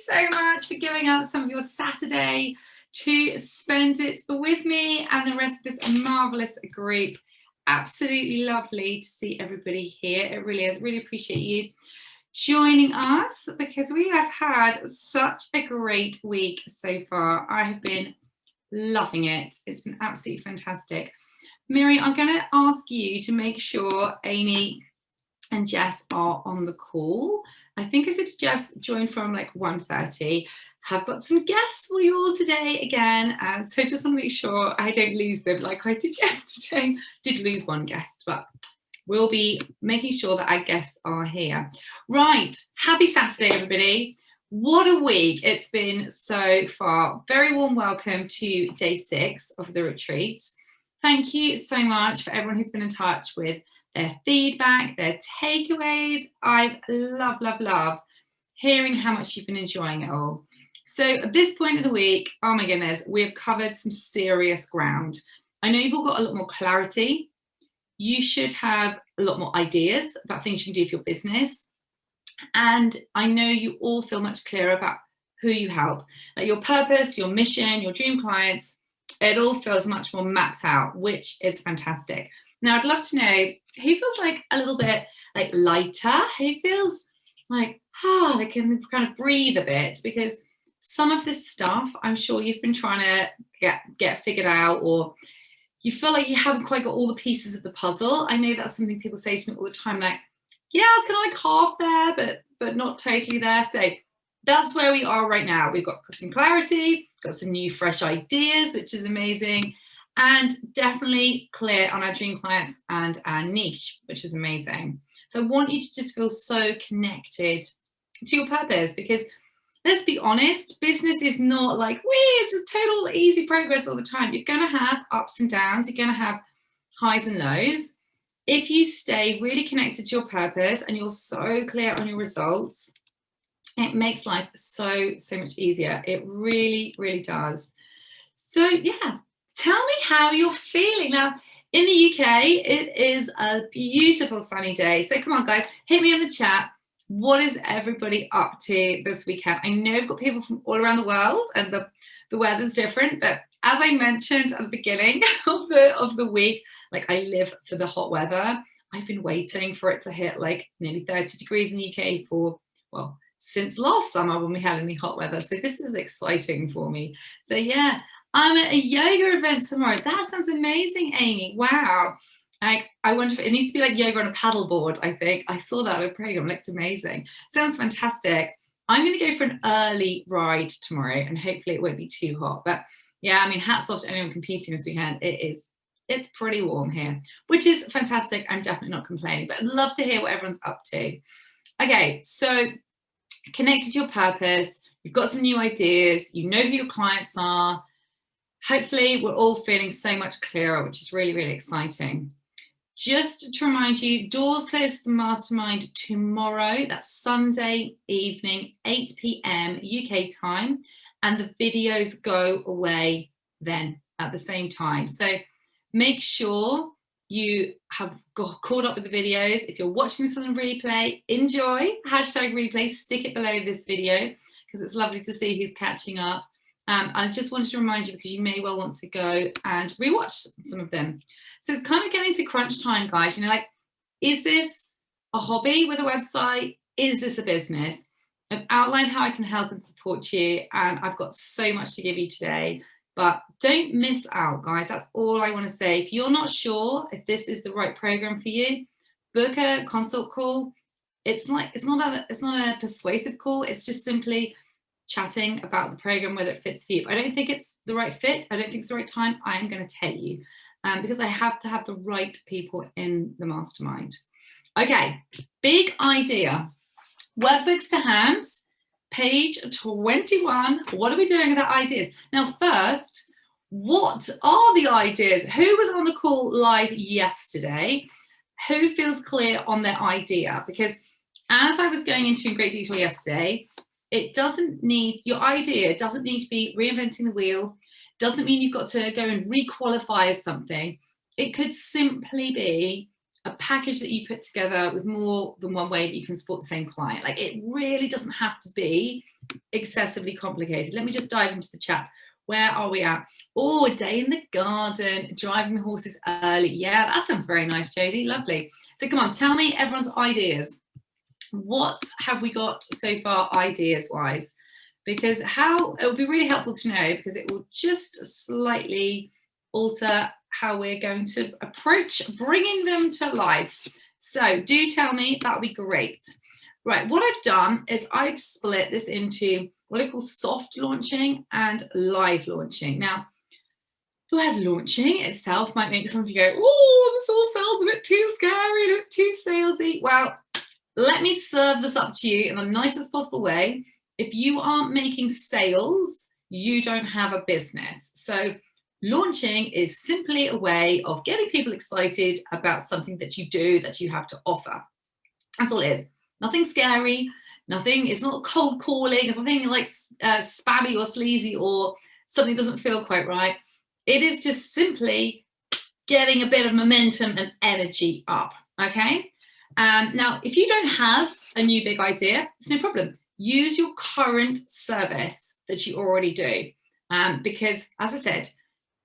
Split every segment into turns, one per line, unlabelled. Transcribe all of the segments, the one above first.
so much for giving up some of your Saturday to spend it with me and the rest of this marvelous group. Absolutely lovely to see everybody here. It really is. Really appreciate you joining us because we have had such a great week so far. I have been loving it. It's been absolutely fantastic. Miri, I'm going to ask you to make sure Amy and Jess are on the call. I think I said to Jess, join from like 1:30. Have got some guests for you all today again, and so just want to make sure I don't lose them like I did yesterday. Did lose one guest, but we'll be making sure that our guests are here. Right, happy Saturday, everybody. What a week it's been so far. Very warm welcome to day 6 of the retreat. Thank you so much for everyone who's been in touch with their feedback, their takeaways. I love hearing how much you've been enjoying it all. So at this point of the week, oh my goodness, we have covered some serious ground. I know you've all got a lot more clarity. You should have a lot more ideas about things you can do for your business. And I know you all feel much clearer about who you help. Like your purpose, your mission, your dream clients, it all feels much more mapped out, which is fantastic. Now, I'd love to know who feels like a little bit like lighter, who feels like, they can kind of breathe a bit, because some of this stuff, I'm sure you've been trying to get figured out, or you feel like you haven't quite got all the pieces of the puzzle. I know that's something people say to me all the time, like, yeah, it's kind of like half there, but not totally there. So that's where we are right now. We've got some clarity, got some new fresh ideas, which is amazing, and definitely clear on our dream clients and our niche, which is amazing. So I want you to just feel so connected to your purpose, because let's be honest, business is not like, it's a total easy progress all the time. You're going to have ups and downs. You're going to have highs and lows. If you stay really connected to your purpose and you're so clear on your results, it makes life so much easier. It really does. So yeah, tell me how you're feeling. Now, in the UK, it is a beautiful sunny day. So come on, guys, hit me in the chat. What is everybody up to this weekend? I know we've got people from all around the world and the weather's different, but as I mentioned at the beginning of the week, like I live for the hot weather. I've been waiting for it to hit like nearly 30 degrees in the UK for, well, since last summer when we had any hot weather. So this is exciting for me. So yeah, I'm at a yoga event tomorrow. That sounds amazing, Amy. Wow. I wonder if it needs to be like yoga on a paddleboard, I think. I saw that in a program, it looked amazing. Sounds fantastic. I'm going to go for an early ride tomorrow and hopefully it won't be too hot. But yeah, I mean, hats off to anyone competing this weekend. It's pretty warm here, which is fantastic. I'm definitely not complaining, but I'd love to hear what everyone's up to. Okay, so connected to your purpose, you've got some new ideas, you know who your clients are. Hopefully we're all feeling so much clearer, which is really exciting. Just to remind you, doors close to the mastermind tomorrow. That's Sunday evening, 8 p.m. UK time, and the videos go away then at the same time. So make sure you have caught up with the videos. If you're watching this on replay, enjoy, #replay, stick it below this video because it's lovely to see who's catching up. I just wanted to remind you because you may well want to go and rewatch some of them. So it's kind of getting to crunch time, guys. You know, like, is this a hobby with a website? Is this a business? I've outlined how I can help and support you, and I've got so much to give you today. But don't miss out, guys. That's all I want to say. If you're not sure if this is the right program for you, book a consult call. It's not a persuasive call. It's just simply chatting about the program, whether it fits for you. I don't think it's the right fit. I don't think it's the right time. I am going to tell you because I have to have the right people in the mastermind. Okay, big idea. Workbooks to hand, page 21. What are we doing with that idea? Now, first, what are the ideas? Who was on the call live yesterday? Who feels clear on their idea? Because as I was going into in great detail yesterday, your idea doesn't need to be reinventing the wheel, doesn't mean you've got to go and re-qualify as something. It could simply be a package that you put together with more than one way that you can support the same client. Like, it really doesn't have to be excessively complicated. Let me just dive into the chat. Where are we at? Oh, a day in the garden, driving the horses early. Yeah, that sounds very nice, Jodie. Lovely. So come on, tell me everyone's ideas. What have we got so far ideas wise? Because it will be really helpful to know, because it will just slightly alter how we're going to approach bringing them to life. So do tell me, that would be great. Right, what I've done is I've split this into what I call soft launching and live launching. Now, the word launching itself might make some of you go, oh, this all sounds a bit too scary, a bit too salesy. Well, let me serve this up to you in the nicest possible way. If you aren't making sales, you don't have a business. So launching is simply a way of getting people excited about something that you do, that you have to offer. That's all it is. Nothing scary, nothing, it's not cold calling, it's nothing like spammy or sleazy or something doesn't feel quite right. It is just simply getting a bit of momentum and energy up, okay? Now, if you don't have a new big idea, it's no problem. Use your current service that you already do. Because, as I said,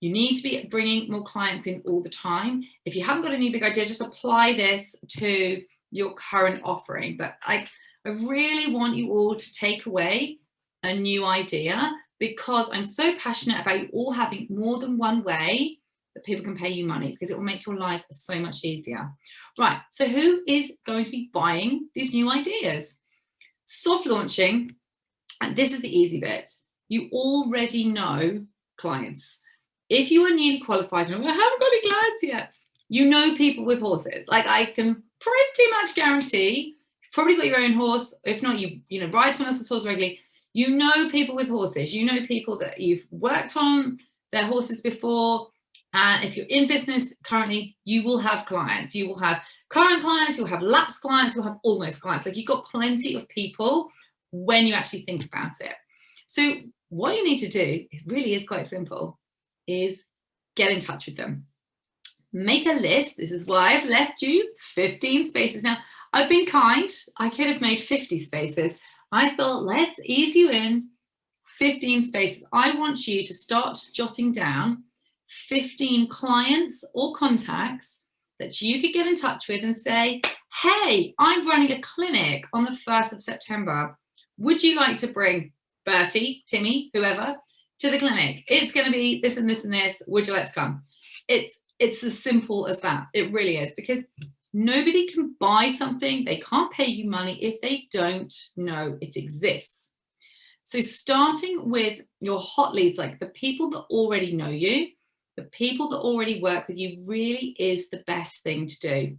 you need to be bringing more clients in all the time. If you haven't got a new big idea, just apply this to your current offering. But I really want you all to take away a new idea, because I'm so passionate about you all having more than one way that people can pay you money, because it will make your life so much easier. Right, so who is going to be buying these new ideas? Soft launching, and this is the easy bit. You already know clients. If you are newly qualified and I haven't got any clients yet, you know people with horses. Like, I can pretty much guarantee you've probably got your own horse. If not, you ride someone else's horse regularly. You know people with horses. You know people that you've worked on their horses before. And if you're in business currently, you will have clients. You will have current clients, you'll have lapsed clients, you'll have almost clients. Like, you've got plenty of people when you actually think about it. So what you need to do, it really is quite simple, is get in touch with them. Make a list. This is why I've left you 15 spaces. Now, I've been kind. I could have made 50 spaces. I thought, let's ease you in 15 spaces. I want you to start jotting down 15 clients or contacts that you could get in touch with and say, hey, I'm running a clinic on the 1st of September. Would you like to bring Bertie, Timmy, whoever, to the clinic? It's going to be this and this and this. Would you like to come? It's as simple as that. It really is, because nobody can buy something, they can't pay you money if they don't know it exists. So starting with your hot leads, like the people that already know you, the people that already work with you, really is the best thing to do.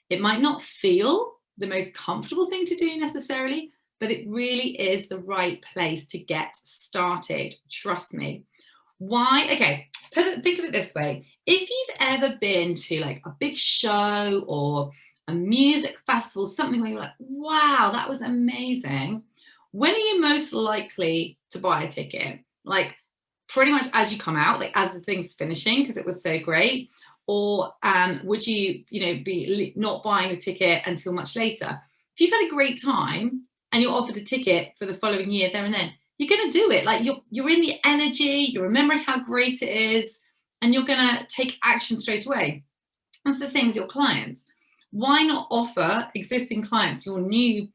It might not feel the most comfortable thing to do necessarily, but it really is the right place to get started. Trust me. Why? Okay, think of it this way. If you've ever been to like a big show or a music festival, something where you're like, wow, that was amazing. When are you most likely to buy a ticket? Like, pretty much as you come out, like as the thing's finishing, because it was so great? Or would you, be not buying a ticket until much later? If you've had a great time and you're offered a ticket for the following year there and then, you're going to do it. Like, you're in the energy, you're remembering how great it is, and you're going to take action straight away. That's the same with your clients. Why not offer existing clients your new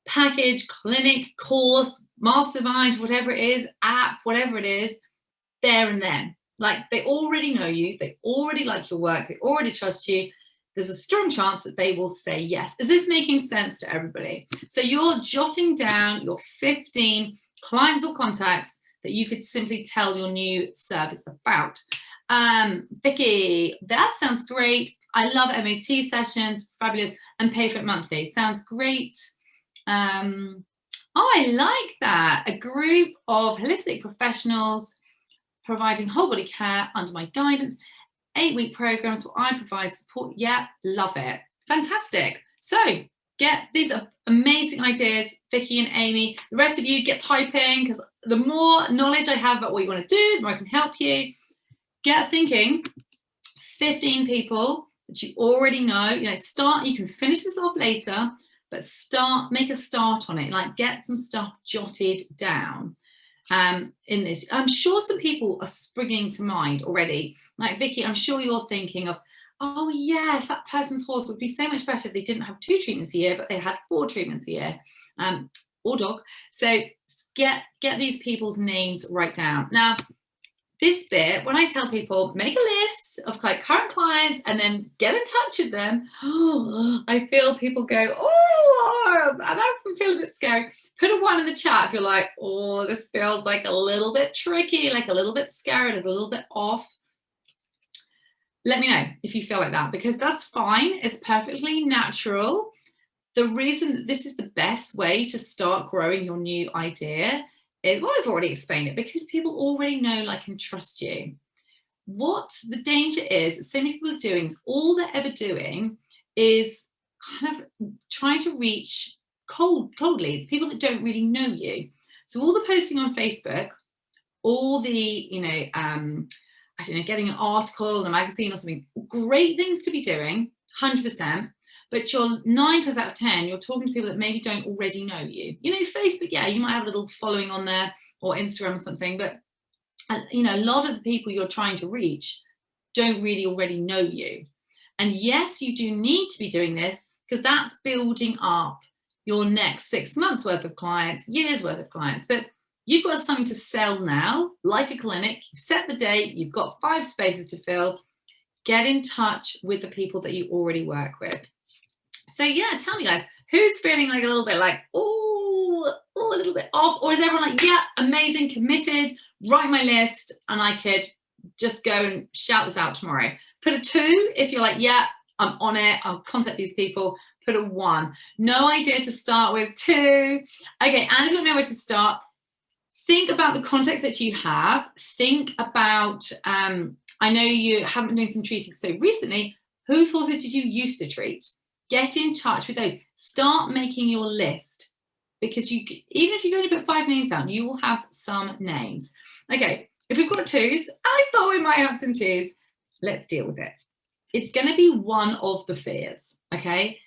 package, clinic, course, mastermind, whatever it is, app, whatever it is, there and then? Like, they already know you, they already like your work, they already trust you. There's a strong chance that they will say yes. Is this making sense to everybody? So you're jotting down your 15 clients or contacts that you could simply tell your new service about. Vicky, that sounds great. I love MOT sessions, fabulous, and pay for it monthly. Sounds great. Oh, I like that. A group of holistic professionals providing whole body care under my guidance. 8-week programs where I provide support. Yeah, love it. Fantastic. So get these amazing ideas, Vicky and Amy. The rest of you get typing, because the more knowledge I have about what you want to do, the more I can help you. Get thinking. 15 people that you already know. You know, start, you can finish this off later, but make a start on it, like get some stuff jotted down in this. I'm sure some people are springing to mind already. Like Vicky, I'm sure you're thinking of, oh yes, that person's horse would be so much better if they didn't have 2 treatments a year, but they had 4 treatments a year, or dog. So get these people's names right down. Now, this bit, when I tell people, make a list of like current clients and then get in touch with them, I feel people go, oh, that can feel a bit scary. Put a 1 in the chat if you're like, oh, this feels like a little bit tricky, like a little bit scary, like a little bit off. Let me know if you feel like that, because that's fine. It's perfectly natural. The reason that this is the best way to start growing your new idea is, well, I've already explained it, because people already know, like, and trust you. What the danger is, so many people are doing, is all they're ever doing is kind of trying to reach cold leads, people that don't really know you. So all the posting on Facebook, all the, you know, I don't know, getting an article in a magazine or something, great things to be doing, 100%. But you're 9 times out of 10, you're talking to people that maybe don't already know you. You know, Facebook, yeah, you might have a little following on there, or Instagram or something, but you know, a lot of the people you're trying to reach don't really already know you. And yes, you do need to be doing this, because that's building up your next 6 months worth of clients, years worth of clients. But you've got something to sell now, like a clinic. You've set the date, you've got 5 spaces to fill. Get in touch with the people that you already work with. So yeah, tell me, guys, who's feeling like a little bit like, oh, a little bit off? Or is everyone like, yeah, amazing, committed, write my list, and I could just go and shout this out tomorrow? Put a 2 if you're like, yeah, I'm on it, I'll contact these people. Put a 1. No idea to start with. 2. Okay, and if you don't know where to start, think about the context that you have. Think about, I know you haven't been doing some treating so recently. Whose horses did you used to treat? Get in touch with those. Start making your list, because you, even if you only put 5 names down, you will have some names. Okay, if we've got 2s, I thought we might have some 2s. Let's deal with it. It's going to be one of the fears, okay?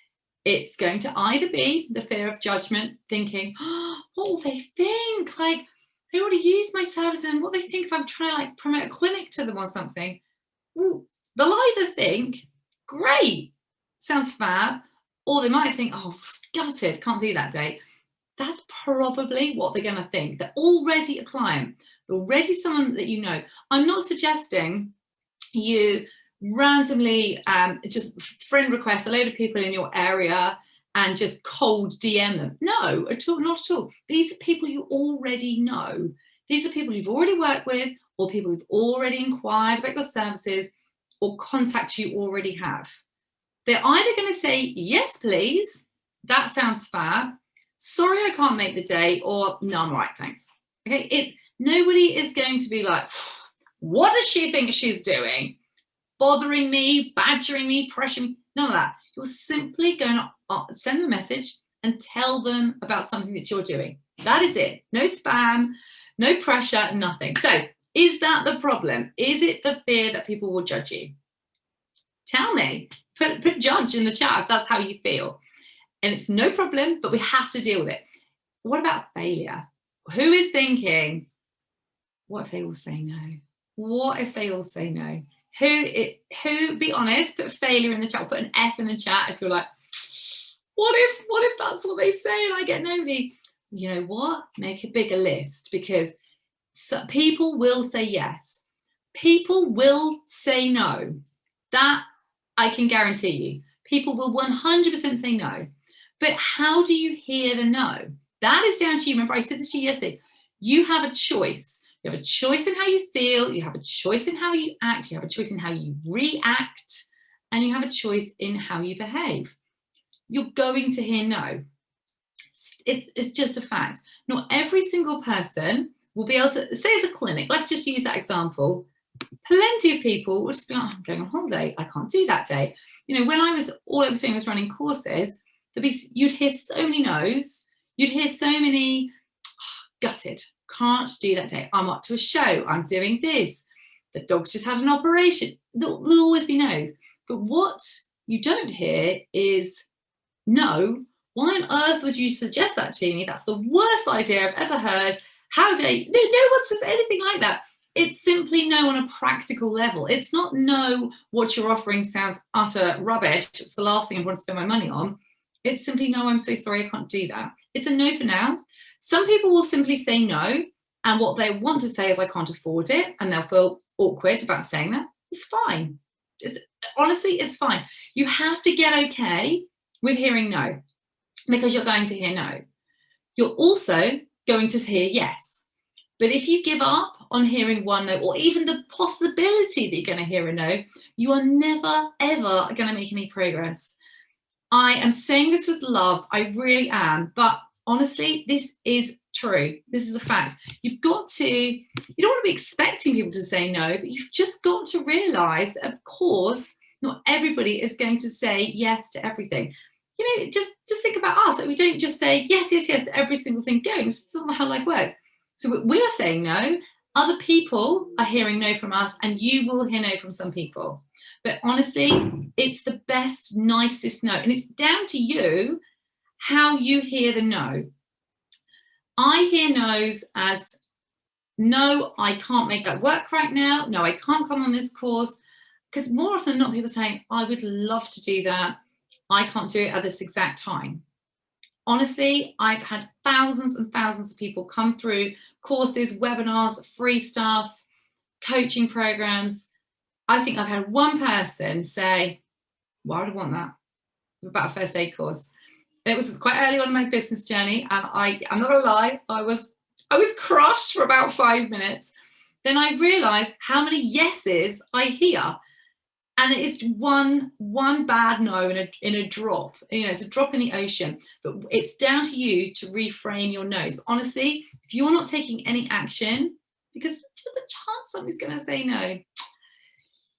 It's going to either be the fear of judgment, thinking, oh, what will they think? Like, they already use my service, and what they think if I'm trying to like promote a clinic to them or something. Well, they'll either think, great, sounds fab, or they might think, oh, gutted, can't do that day. That's probably what they're going to think. They're already a client, they're already someone that you know. I'm not suggesting you randomly just friend request a load of people in your area and just cold DM them. No, at all, not at all. These are people you already know. These are people you've already worked with, or people who've already inquired about your services, or contacts you already have. They're either going to say, yes, please, that sounds fab, sorry, I can't make the day, or no, I'm all right, thanks. Okay, nobody is going to be like, what does she think she's doing? Bothering me, badgering me, pressuring me, none of that. You're simply going to send them a message and tell them about something that you're doing. That is it. No spam, no pressure, nothing. So is that the problem? Is it the fear that people will judge you? Tell me. Put judge in the chat if that's how you feel. And it's no problem, but we have to deal with it. What about failure? Who is thinking, what if they all say no? What if they all say no? Who, be honest, put failure in the chat, put an F in the chat if you're like, what if that's what they say and I get nobody? You know what? Make a bigger list, because people will say yes. People will say no. That I can guarantee you. People will 100% say no. But how do you hear the no? That is down to you. Remember, I said this to you yesterday. You have a choice. You have a choice in how you feel. You have a choice in how you act. You have a choice in how you react. And you have a choice in how you behave. You're going to hear no. It's just a fact. Not every single person will be able to, say as a clinic, let's just use that example. Plenty of people will just be like, oh, I'm going on holiday, I can't do that day. You know, when all I was doing was running courses, you'd hear so many no's, you'd hear so many, gutted, can't do that day, I'm up to a show, I'm doing this, the dog's just had an operation. There'll always be no's. But what you don't hear is, no, why on earth would you suggest that to me? That's the worst idea I've ever heard. How dare you? No, no one says anything like that. It's simply no on a practical level. It's not no, what you're offering sounds utter rubbish. It's the last thing I want to spend my money on. It's simply no, I'm so sorry, I can't do that. It's a no for now. Some people will simply say no, and what they want to say is I can't afford it, and they'll feel awkward about saying that. It's fine. Honestly, it's fine. You have to get okay with hearing no, because you're going to hear no. You're also going to hear yes. But if you give up on hearing one no, or even the possibility that you're going to hear a no, you are never, ever going to make any progress. I am saying this with love, I really am, but honestly, this is true. This is a fact. You've got to, you don't want to be expecting people to say no, but you've just got to realize that, of course, not everybody is going to say yes to everything. You know, just think about us. Like, we don't just say yes, yes, yes to every single thing going. It's not how life works. So we are saying no. Other people are hearing no from us, and you will hear no from some people. But honestly, it's the best, nicest no. And it's down to you how you hear the no. I hear no's as, no, I can't make that work right now. No, I can't come on this course. Because more often than not, people are saying, I would love to do that. I can't do it at this exact time. Honestly, I've had thousands and thousands of people come through courses, webinars, free stuff, coaching programs. I think I've had one person say, why would I want that? About a first aid course. It was quite early on in my business journey, and I'm not gonna lie, I was crushed for about 5 minutes. Then I realized how many yeses I hear. And it's one bad no in a drop. You know, it's a drop in the ocean. But it's down to you to reframe your no's. Honestly, if you're not taking any action, because there's just a chance somebody's going to say no,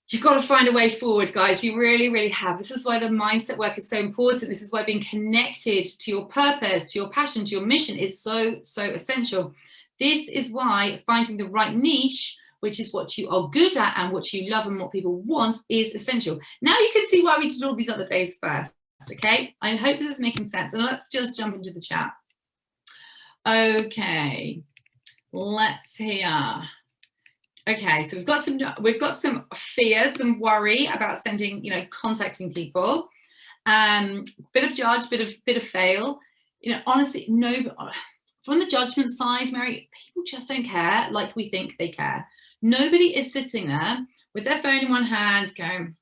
you've got to find a way forward, guys. You really, really have. This is why the mindset work is so important. This is why being connected to your purpose, to your passion, to your mission is so, so essential. This is why finding the right niche, which is what you are good at and what you love and what people want, is essential. Now you can see why we did all these other days first, okay? I hope this is making sense. And let's just jump into the chat. Okay, let's hear. Okay, so we've got some fears and worry about sending, contacting people. Bit of judge, bit of fail. Honestly, no. From the judgment side, Mary, people just don't care like we think they care. Nobody is sitting there with their phone in one hand going,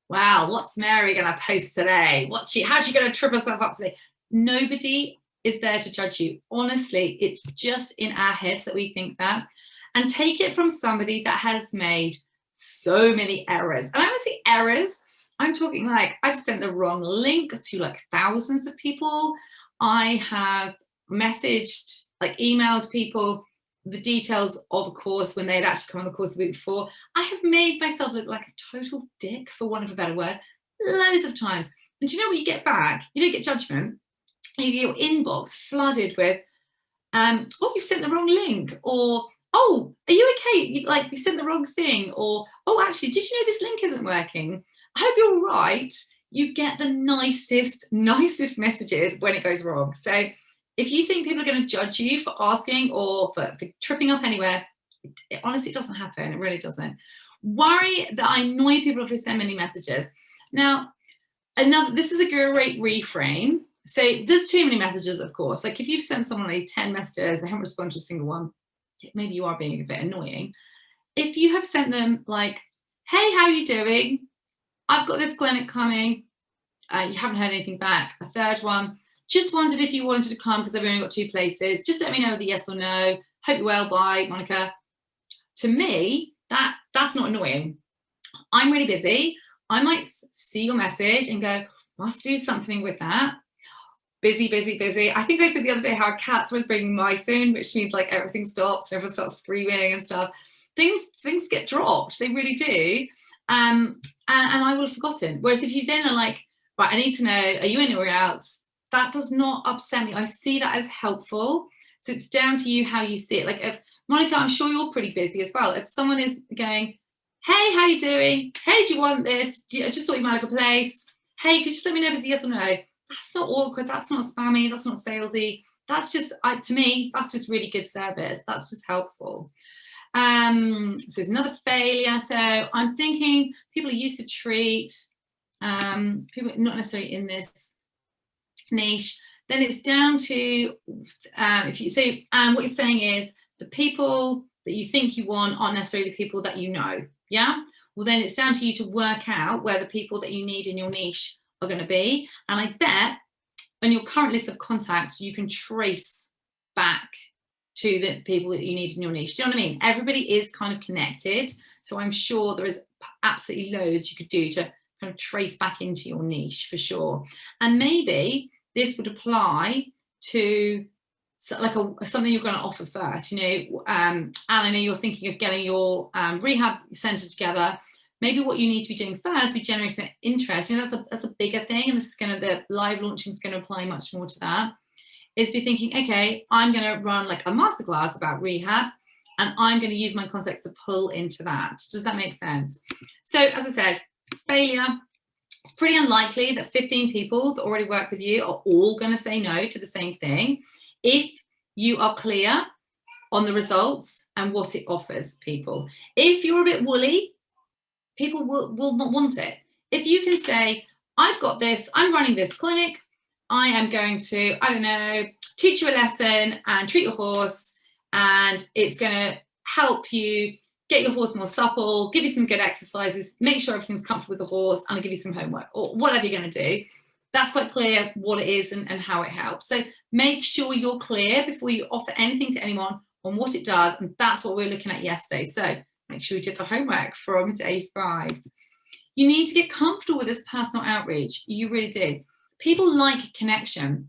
wow, what's Mary going to post today? How's she going to trip herself up today? Nobody is there to judge you. Honestly, it's just in our heads that we think that. And take it from somebody that has made so many errors. And I would say errors, I'm talking like I've sent the wrong link to like thousands of people. I have messaged, like emailed people the details of a course when they'd actually come on the course the week before. I have made myself look like a total dick, for want of a better word, loads of times. And do you know what you get back? You don't get judgment. You get your inbox flooded with, oh, you've sent the wrong link, or, oh, are you okay? You sent the wrong thing, or, oh, actually, did you know this link isn't working? I hope you're all right. You get the nicest messages when it goes wrong. So if you think people are going to judge you for asking or for tripping up anywhere, honestly, it doesn't happen. It really doesn't. Worry that I annoy people if they send many messages. Now, this is a great reframe. So there's too many messages, of course. Like if you've sent someone like 10 messages, they haven't responded to a single one, maybe you are being a bit annoying. If you have sent them like, hey, how are you doing? I've got this clinic coming. You haven't heard anything back. A third one, just wondered if you wanted to come because I've only got 2 places. Just let me know with a yes or no. Hope you're well. Bye, Monica. To me, that's not annoying. I'm really busy. I might see your message and go, must do something with that. Busy. I think I said the other day how cats was bringing mice in, which means like everything stops and everyone starts screaming and stuff. Things get dropped. They really do. And I will have forgotten. Whereas if you then are like, right, I need to know, are you in or out? That does not upset me. I see that as helpful. So it's down to you how you see it. Like if Monica, I'm sure you're pretty busy as well. If someone is going, Hey, how you doing? Hey, do you want this? I just thought you might like a place. Hey, could you just let me know if it's yes or no? That's not awkward. That's not spammy. That's not salesy. That's just, to me, that's just really good service. That's just helpful. So there's another failure. So I'm thinking people are used to treat people not necessarily in this niche. Then it's down to if you say what you're saying is the people that you think you want aren't necessarily the people that you know. Yeah. Well, then it's down to you to work out where the people that you need in your niche are going to be. And I bet on your current list of contacts, you can trace back to the people that you need in your niche. Do you know what I mean? Everybody is kind of connected. So I'm sure there is absolutely loads you could do to kind of trace back into your niche for sure. And maybe this would apply to like something you're going to offer first. You know, and I know you're thinking of getting your rehab center together. Maybe what you need to be doing first, be generating interest. You know, that's a bigger thing, and this is the live launching is going to apply much more to that. Is be thinking, okay, I'm going to run like a masterclass about rehab, and I'm going to use my contacts to pull into that. Does that make sense? So, as I said, failure. It's pretty unlikely that 15 people that already work with you are all going to say no to the same thing if you are clear on the results and what it offers people. If you're a bit woolly, people will not want it. If you can say, I've got this, I'm running this clinic, I am going to, I don't know, teach you a lesson and treat your horse, and it's going to help you get your horse more supple, give you some good exercises, make sure everything's comfortable with the horse, and I'll give you some homework or whatever you're going to do. That's quite clear what it is and how it helps. So make sure you're clear before you offer anything to anyone on what it does. And that's what we were looking at yesterday. So make sure you did the homework from day 5. You need to get comfortable with this personal outreach. You really do. People like connection.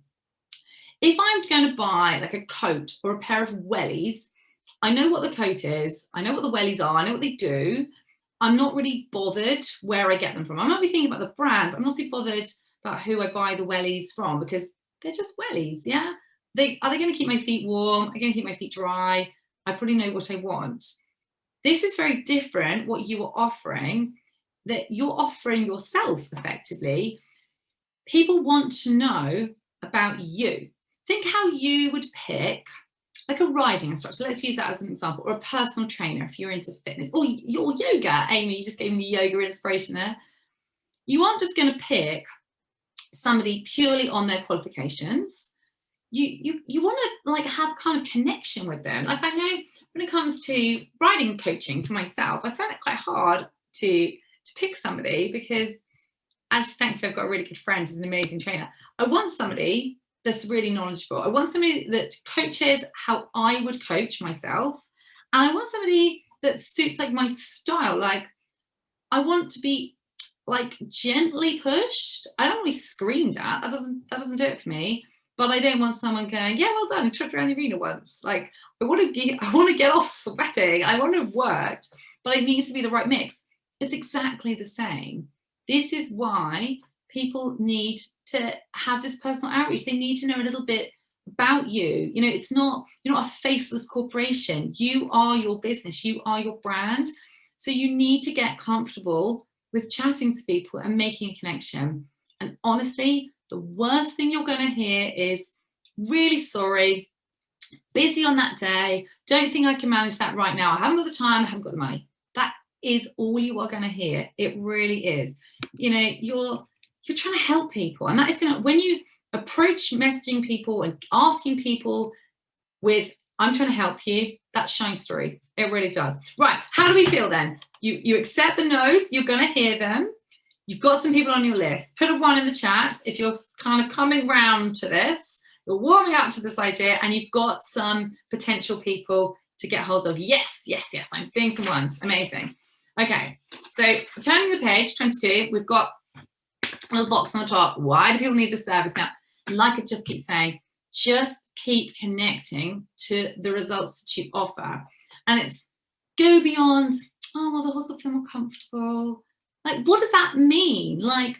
If I'm going to buy like a coat or a pair of wellies, I know what the coat is, I know what the wellies are, I know what they do. I'm not really bothered where I get them from. I might be thinking about the brand, but I'm not so bothered about who I buy the wellies from, because they're just wellies. Yeah. Are they going to keep my feet warm? Are they going to keep my feet dry? I probably know what I want. This is very different what you are offering, that you're offering yourself effectively. People want to know about you. Think how you would pick like a riding instructor. Let's use that as an example, or a personal trainer if you're into fitness, or your yoga. Amy, you just gave me the yoga inspiration there. You aren't just going to pick somebody purely on their qualifications. You want to like have kind of connection with them. Like I know when it comes to riding coaching for myself, I found it quite hard to pick somebody, because actually thankfully I've got a really good friend who's an amazing trainer. I want somebody that's really knowledgeable. I want somebody that coaches how I would coach myself. And I want somebody that suits like my style. Like I want to be like gently pushed. I don't want to be screamed at. That doesn't do it for me. But I don't want someone going, yeah, well done, tripped around the arena once. Like I want to get off sweating. I want to have worked, but it needs to be the right mix. It's exactly the same. This is why people need to have this personal outreach. They need to know a little bit about you. You know, you're not a faceless corporation. You are your business. You are your brand. So you need to get comfortable with chatting to people and making a connection. And honestly, the worst thing you're going to hear is, really sorry, busy on that day, don't think I can manage that right now. I haven't got the time, I haven't got the money. That is all you are going to hear. It really is. You know, you're trying to help people, and that is going to, when you approach messaging people and asking people with, I'm trying to help you, that shines through. It really does. Right, how do we feel then? You accept the no's, you're going to hear them. You've got some people on your list. Put a 1 in the chat if you're kind of coming round to this, you're warming up to this idea, and you've got some potential people to get hold of. Yes, yes, yes, I'm seeing some ones. Amazing. Okay, so turning the page, 22, we've got a little box on the top. Why do people need the service? Now, like I just keep saying, just keep connecting to the results that you offer. And it's go beyond, oh, well, the horse will feel more comfortable. Like, what does that mean? Like,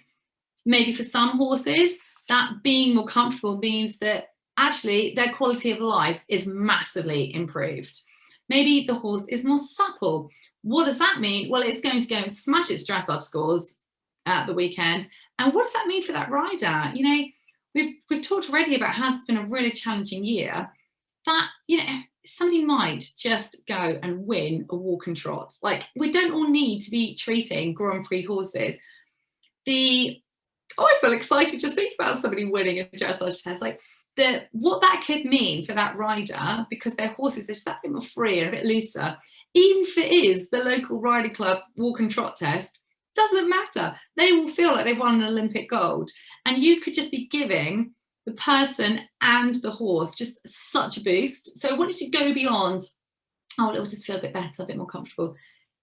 maybe for some horses, that being more comfortable means that actually their quality of life is massively improved. Maybe the horse is more supple. What does that mean? Well, it's going to go and smash its dressage scores at the weekend. And what does that mean for that rider? You know, we've talked already about how it's been a really challenging year. That, you know, somebody might just go and win a walk and trot. Like, we don't all need to be treating Grand Prix horses. I feel excited just thinking about somebody winning a dressage test. Like, what that could mean for that rider, because their horses are just that bit more free and a bit looser. Even if it is the local riding club walk and trot test, doesn't matter. They will feel like they've won an Olympic gold. And you could just be giving the person and the horse just such a boost. So I wanted to go beyond, oh, it'll just feel a bit better, a bit more comfortable.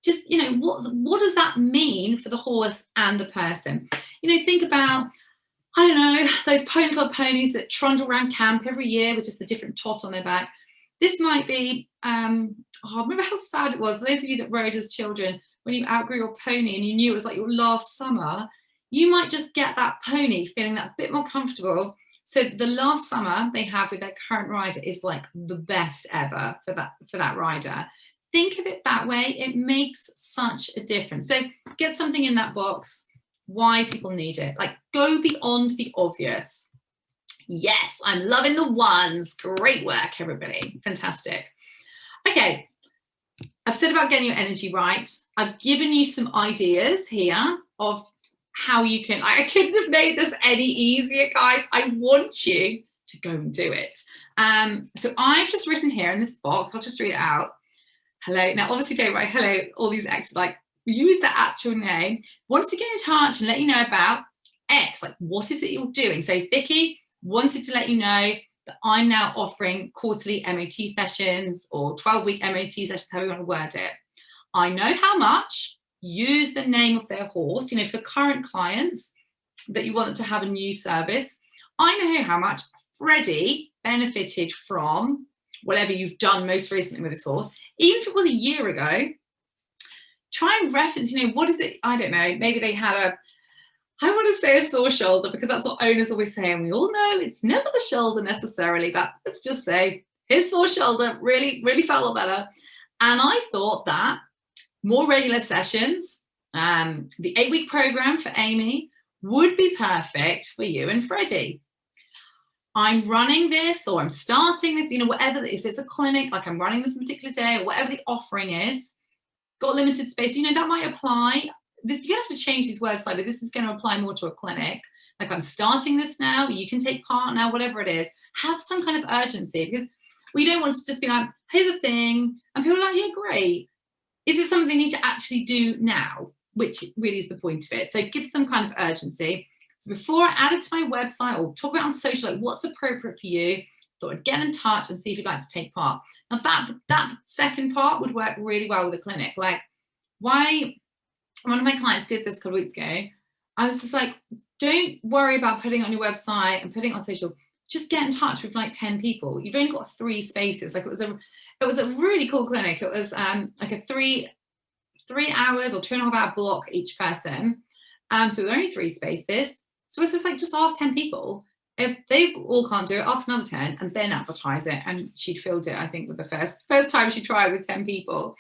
Just, you know, what does that mean for the horse and the person? You know, think about, I don't know, those pony club ponies that trundle around camp every year with just a different tot on their back. This might be, I remember how sad it was. Those of you that rode as children, when you outgrew your pony and you knew it was like your last summer, you might just get that pony feeling that bit more comfortable. So the last summer they have with their current rider is like the best ever for that rider. Think of it that way. It makes such a difference. So get something in that box, why people need it. Like, go beyond the obvious. Yes, I'm loving the ones. Great work, everybody. Fantastic. Okay, I've said about getting your energy right. I've given you some ideas here of how you can, I couldn't have made this any easier, guys. I want you to go and do it. So I've just written here in this box, I'll just read it out. Hello. Now, obviously, don't write hello, all these X, like, use the actual name. Wanted to get in touch and let you know about X, like, what is it you're doing? So Vicky wanted to let you know that I'm now offering quarterly MOT sessions or 12-week MOT sessions, however you want to word it. I know how much. Use the name of their horse. You know, for current clients that you want them to have a new service, I know how much Freddie benefited from whatever you've done most recently with this horse. Even if it was a year ago, try and reference, you know, what is it? I don't know. Maybe they had I want to say a sore shoulder, because that's what owners always say. And we all know it's never the shoulder necessarily, but let's just say his sore shoulder really, really felt a lot better. And I thought that more regular sessions, the 8-week program for Amy would be perfect for you and Freddie. I'm running this, or I'm starting this, you know, whatever, if it's a clinic, like I'm running this particular day, or whatever the offering is, got limited space, you know, that might apply. This, you're gonna have to change these words slightly, but this is going to apply more to a clinic. Like, I'm starting this now, you can take part now, whatever it is. Have some kind of urgency, because we don't want to just be like, here's a thing, and people are like, yeah, great. Is it something they need to actually do now? Which really is the point of it. So give some kind of urgency. So before I add it to my website or talk about it on social, like, what's appropriate for you, thought I'd get in touch and see if you'd like to take part. Now that second part would work really well with a clinic. Like, why, one of my clients did this a couple of weeks ago. I was just like, don't worry about putting it on your website and putting it on social. Just get in touch with like 10 people. You've only got 3 spaces. Like, it was a really cool clinic. It was like a 3 hours or 2.5 hour block each person. So there were only 3 spaces. So it's just like, just ask 10 people. If they all can't do it, ask another 10 and then advertise it. And she'd filled it, I think, with the first time she tried with 10 people.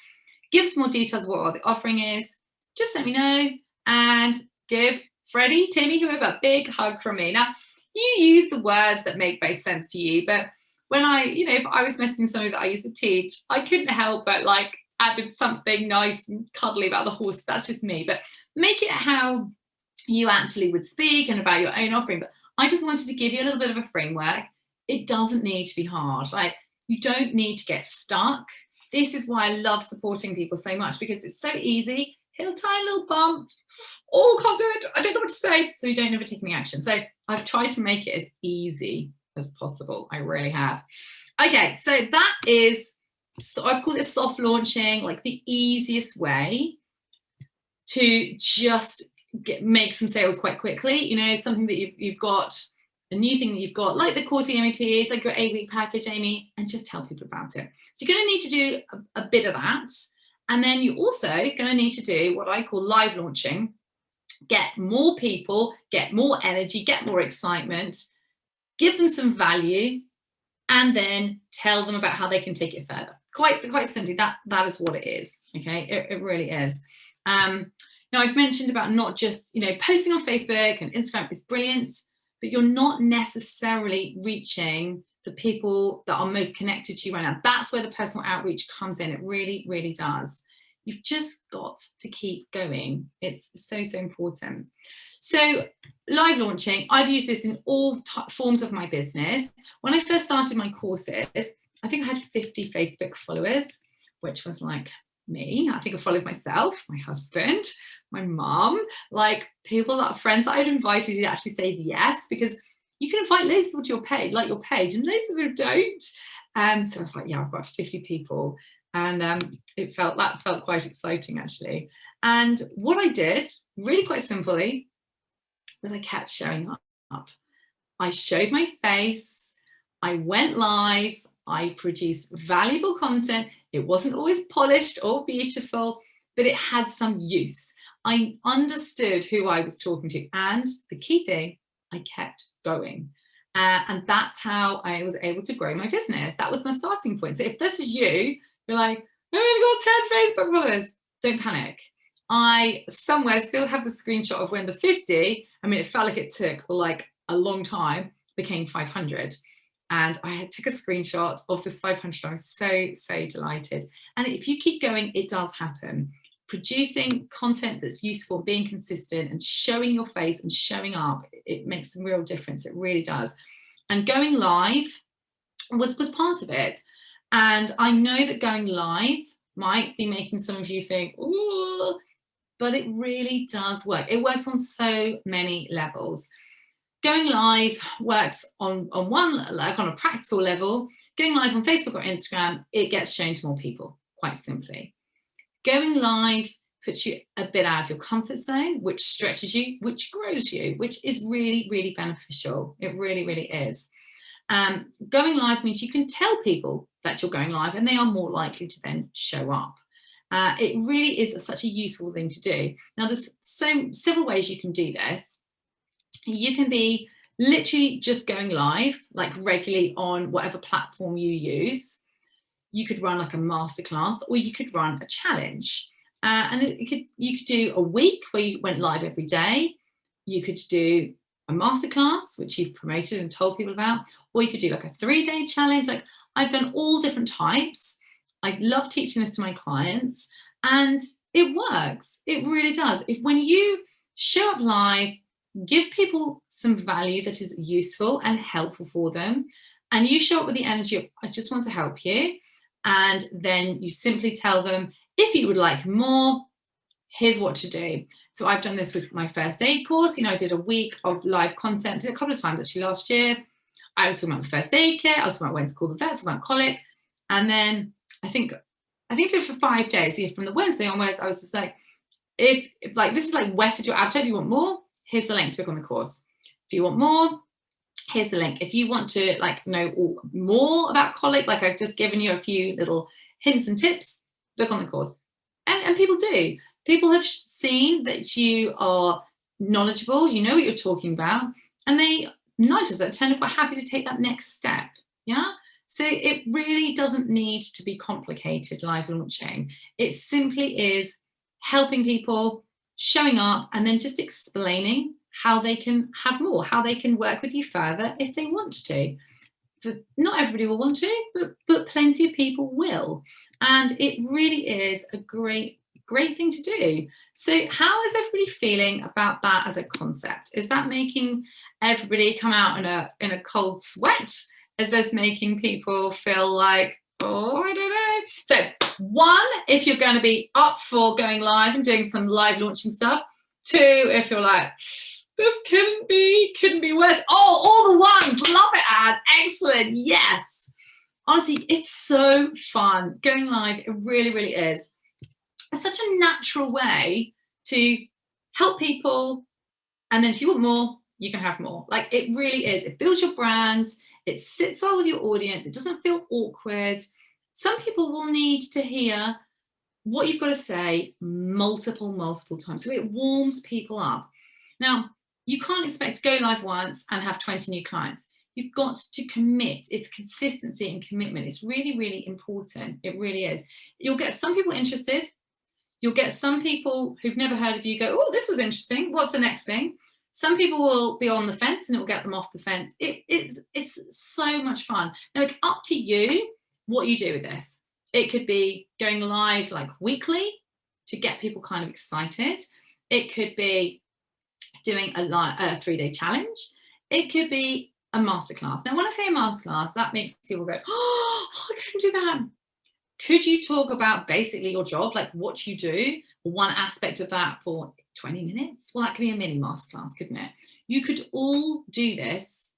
Give some more details of what the offering is. Just let me know, and give Freddie, Timmy, whoever, a big hug from me. Now, you use the words that make most sense to you, but when if I was messaging somebody that I used to teach, I couldn't help but like added something nice and cuddly about the horse. That's just me, but make it how you actually would speak and about your own offering. But I just wanted to give you a little bit of a framework. It doesn't need to be hard. Like, you don't need to get stuck. This is why I love supporting people so much, because it's so easy. Hit a tiny little bump. Oh, can't do it. I don't know what to say. So you don't ever take any action. So I've tried to make it as easy as possible. I really have. Okay, so that is, so I've called it soft launching, like the easiest way to just make some sales quite quickly. You know, something that you've got, a new thing that you've got, like the quarterly MOT, like your 8-week package, Amy, and just tell people about it. So you're going to need to do a bit of that. And then you're also going to need to do what I call live launching. Get more people, get more energy, get more excitement, give them some value, and then tell them about how they can take it further. quite simply, that is what it is. Okay, it really is. Now I've mentioned about not just, you know, posting on Facebook and Instagram is brilliant, but you're not necessarily reaching the people that are most connected to you right now. That's where the personal outreach comes in. It really, really does. You've just got to keep going. It's so important. So live launching, I've used this in all forms of my business. When I first started my courses, I think I had 50 Facebook followers, which was like me. I think I followed myself, my husband, my mum, like people that are friends that I'd invited who actually said yes, because you can invite loads of people to your page, like your page, and loads of people don't. So I was like, yeah, I've got 50 people. And it felt quite exciting, actually. And what I did, really quite simply, was I kept showing up. I showed my face, I went live, I produced valuable content. It wasn't always polished or beautiful, but it had some use. I understood who I was talking to, and the key thing, I kept going. And that's how I was able to grow my business. That was my starting point. So if this is you, you're like, I've only got 10 Facebook followers, don't panic. I somewhere still have the screenshot of when the 50, I mean, it felt like it took like a long time, became 500. And I took a screenshot of this 500. I was so delighted. And if you keep going, it does happen. Producing content that's useful, being consistent and showing your face and showing up, it makes a real difference. It really does. And going live was part of it. And I know that going live might be making some of you think, ooh, but it really does work. It works on so many levels. Going live works on one, like on a practical level. Going live on Facebook or Instagram, it gets shown to more people, quite simply. Going live puts you a bit out of your comfort zone, which stretches you, which grows you, which is really, really beneficial. It really, really is. Going live means you can tell people that you're going live and they are more likely to then show up. It really is such a useful thing to do. Now, there's several ways you can do this. You can be literally just going live, like regularly on whatever platform you use. You could run like a masterclass, or you could run a challenge. And you could do a week where you went live every day. You could do a masterclass, which you've promoted and told people about, or you could do like a 3-day challenge. Like, I've done all different types. I love teaching this to my clients, and it works. It really does. When you show up live, give people some value that is useful and helpful for them, and you show up with the energy of, I just want to help you, and then you simply tell them, if you would like more, here's what to do. So I've done this with my first aid course. You know, I did a week of live content, did a couple of times actually last year. I was talking about the first aid kit, I was talking about when to call the vet, talking about colic, and then I think I did it for 5 days. So from the Wednesday onwards, I was just like, if like this is like whetted your appetite, if you want more, here's the link to book on the course. If you want more, here's the link. If you want to like know more about colic, like I've just given you a few little hints and tips, book on the course. And people do. People have seen that you are knowledgeable, you know what you're talking about, and they 9 times out of 10 are quite happy to take that next step. Yeah. So it really doesn't need to be complicated, live launching. It simply is helping people, showing up, and then just explaining how they can have more, how they can work with you further if they want to. But not everybody will want to, but plenty of people will. And it really is a great thing to do. So how is everybody feeling about that as a concept? Is that making everybody come out in a cold sweat? Is this making people feel like, oh, I don't know? So 1, if you're going to be up for going live and doing some live launching stuff. 2, if you're like, this couldn't be worse. Oh, all the ones, love it, Anne, excellent, yes. Honestly, it's so fun going live. It really, really is. It's such a natural way to help people, and then if you want more, you can have more. Like, it really is. It builds your brand. It sits well with your audience. It doesn't feel awkward. Some people will need to hear what you've got to say multiple times. So it warms people up. Now, you can't expect to go live once and have 20 new clients. You've got to commit. It's consistency and commitment. It's really, really important. It really is. You'll get some people interested. You'll get some people who've never heard of you go, oh, this was interesting. What's the next thing? Some people will be on the fence and it will get them off the fence. It's so much fun. Now, it's up to you what you do with this. It could be going live like weekly to get people kind of excited. It could be doing a 3-day challenge. It could be a masterclass. Now, when I say a masterclass, that makes people go, oh, I couldn't do that. Could you talk about basically your job, like what you do, one aspect of that for 20 minutes? Well, that could be a mini masterclass, couldn't it? You could all do this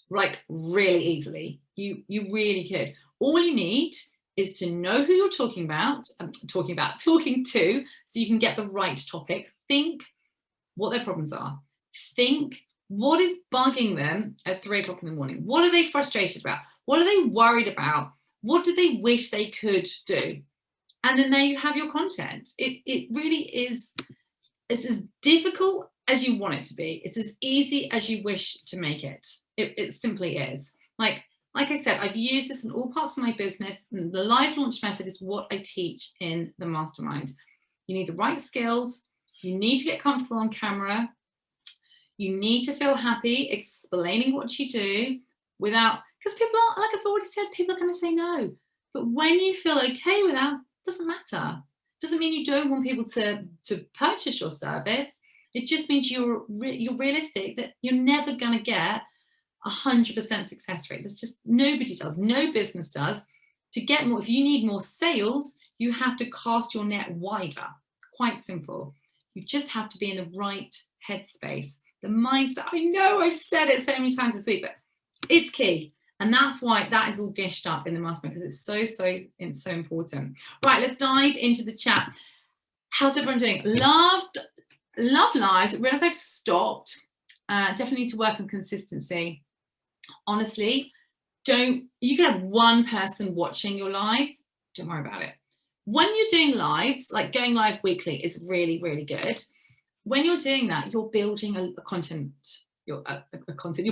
like really easily. You really could. All you need is to know who you're talking to, so you can get the right topic. Think what their problems are. Think what is bugging them at 3 o'clock in the morning. What are they frustrated about? What are they worried about? What do they wish they could do? And then there you have your content. It really is, it's as difficult as you want it to be. It's as easy as you wish to make it. It simply is. Like I said, I've used this in all parts of my business. And the live launch method is what I teach in the mastermind. You need the right skills. You need to get comfortable on camera. You need to feel happy explaining what you do without, because people are, like I've already said, people are going to say no. But when you feel okay with that, it doesn't matter. It doesn't mean you don't want people to purchase your service. It just means you're realistic that you're never going to get 100% success rate. That's just, nobody does. No business does. To get more, if you need more sales, you have to cast your net wider. Quite simple. You just have to be in the right headspace. The mindset, I know I've said it so many times this week, but it's key. And that's why that is all dished up in the mastermind, because it's so important. Right, let's dive into the chat. How's everyone doing? Love lives. I realize I've stopped. Definitely need to work on consistency. Honestly, you can have one person watching your live. Don't worry about it. When you're doing lives, like going live weekly is really, really good. When you're doing that, you're building a content. You're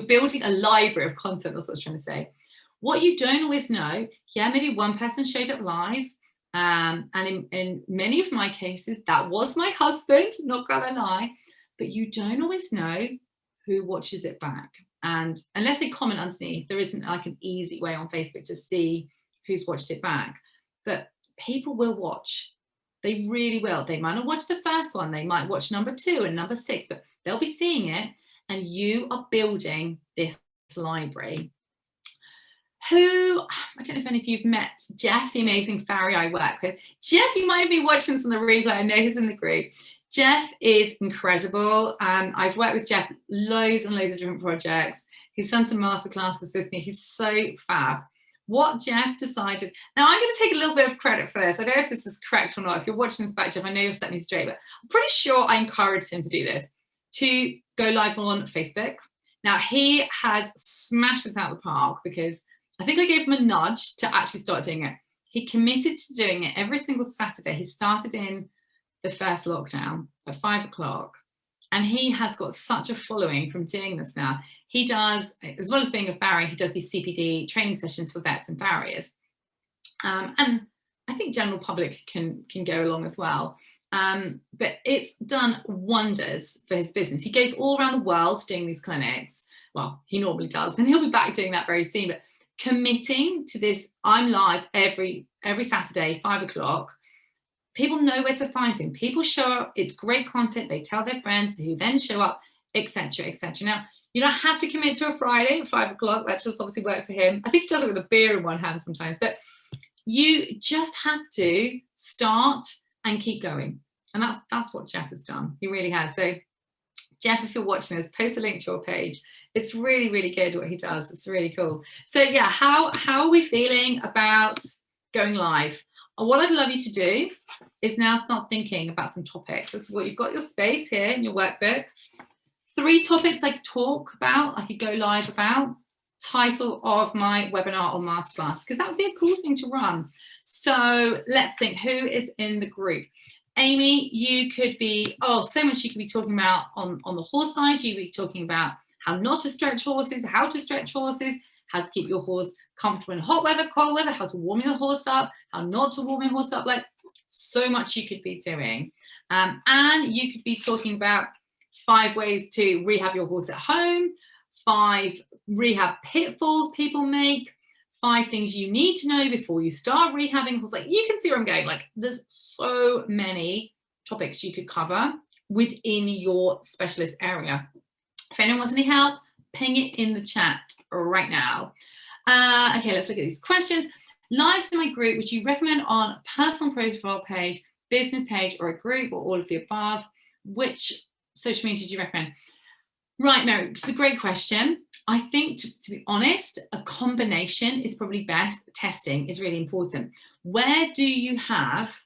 building a library of content. That's what I was trying to say. What you don't always know, yeah, maybe one person showed up live. And in many of my cases, that was my husband, not gonna lie. But you don't always know who watches it back. And unless they comment underneath, there isn't like an easy way on Facebook to see who's watched it back. But people will watch. They really will. They might not watch the first one. They might watch number 2 and number 6, but they'll be seeing it. And you are building this library. I don't know if any of you've met Jeff, the amazing farrier I work with. Jeff, you might be watching this on the replay. I know he's in the group. Jeff is incredible. I've worked with Jeff loads and loads of different projects. He's done some masterclasses with me. He's so fab. What Jeff decided, now I'm going to take a little bit of credit for this. I don't know if this is correct or not. If you're watching this back, Jeff, I know you're setting me straight, but I'm pretty sure I encouraged him to do this, to go live on Facebook. Now he has smashed this out of the park, because I think I gave him a nudge to actually start doing it. He committed to doing it every single Saturday. He started in the first lockdown at 5 o'clock. And he has got such a following from doing this now. He does, as well as being a farrier, he does these CPD training sessions for vets and farriers. And I think general public can go along as well. But it's done wonders for his business. He goes all around the world doing these clinics. Well, he normally does, and he'll be back doing that very soon. But committing to this, I'm live every Saturday, 5 o'clock. People know where to find him. People show up. It's great content. They tell their friends, who then show up, etc., etc. Now, you don't have to commit to a Friday at 5 o'clock. That just obviously work for him. I think he does it with a beer in one hand sometimes. But you just have to start and keep going. And that's what Jeff has done. He really has. So, Jeff, if you're watching this, post a link to your page. It's really, really good what he does. It's really cool. So, yeah, how are we feeling about going live? What I'd love you to do is now start thinking about some topics. This is what you've got your space here in your workbook. 3 topics I could talk about, I could go live about. Title of my webinar or masterclass, because that would be a cool thing to run. So let's think, who is in the group? Amy, you could be, so much you could be talking about on the horse side. You could be talking about how not to stretch horses, how to stretch horses, how to keep your horse comfortable in hot weather, cold weather, how to warm your horse up, how not to warm your horse up. Like, so much you could be doing. And you could be talking about 5 ways to rehab your horse at home, 5 rehab pitfalls people make, 5 things you need to know before you start rehabbing horse. Like, you can see where I'm going. Like, there's so many topics you could cover within your specialist area. If anyone wants any help, ping it in the chat right now. Okay, let's look at these questions. Lives in my group, would you recommend on a personal profile page, business page, or a group, or all of the above? Which social media do you recommend? Right, Mary, it's a great question. I think, to be honest, a combination is probably best. Testing is really important. Where do you have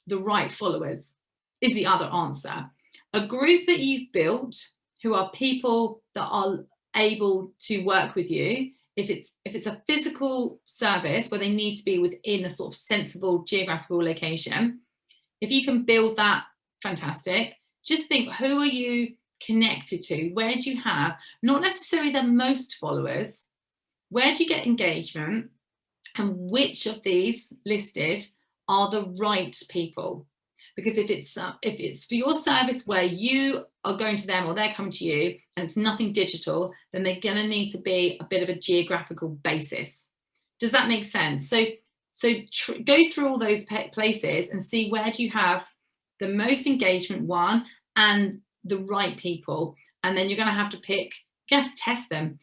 the right followers is the other answer. A group that you've built who are people that are able to work with you, if it's a physical service where they need to be within a sort of sensible geographical location, if you can build that, fantastic. Just think, who are you connected to? Where do you have, not necessarily the most followers, where do you get engagement, and which of these listed are the right people? Because if it's for your service where you are going to them or they're coming to you and it's nothing digital, then they're going to need to be a bit of a geographical basis. Does that make sense? So go through all those places and see where do you have the most engagement one and the right people, and then you're going to have to pick, you're going to have to test them.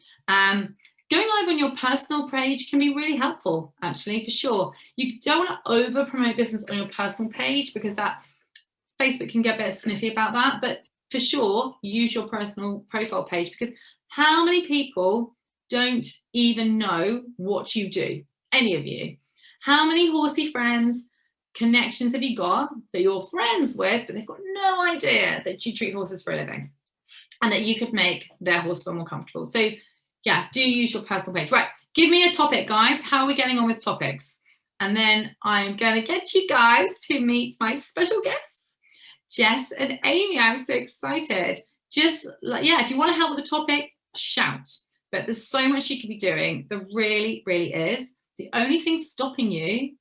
Going live on your personal page can be really helpful, actually, for sure. You don't want to over promote business on your personal page, because that Facebook can get a bit sniffy about that. But for sure, use your personal profile page, because how many people don't even know what you do? Any of you? How many horsey friends, connections have you got that you're friends with, but they've got no idea that you treat horses for a living and that you could make their horse feel more comfortable? So yeah, do use your personal page. Right, give me a topic, guys. How are we getting on with topics? And then I'm going to get you guys to meet my special guests, Jess and Amy. I'm so excited. Just, yeah, if you want to help with the topic, shout. But there's so much you could be doing. There really, really is. The only thing stopping you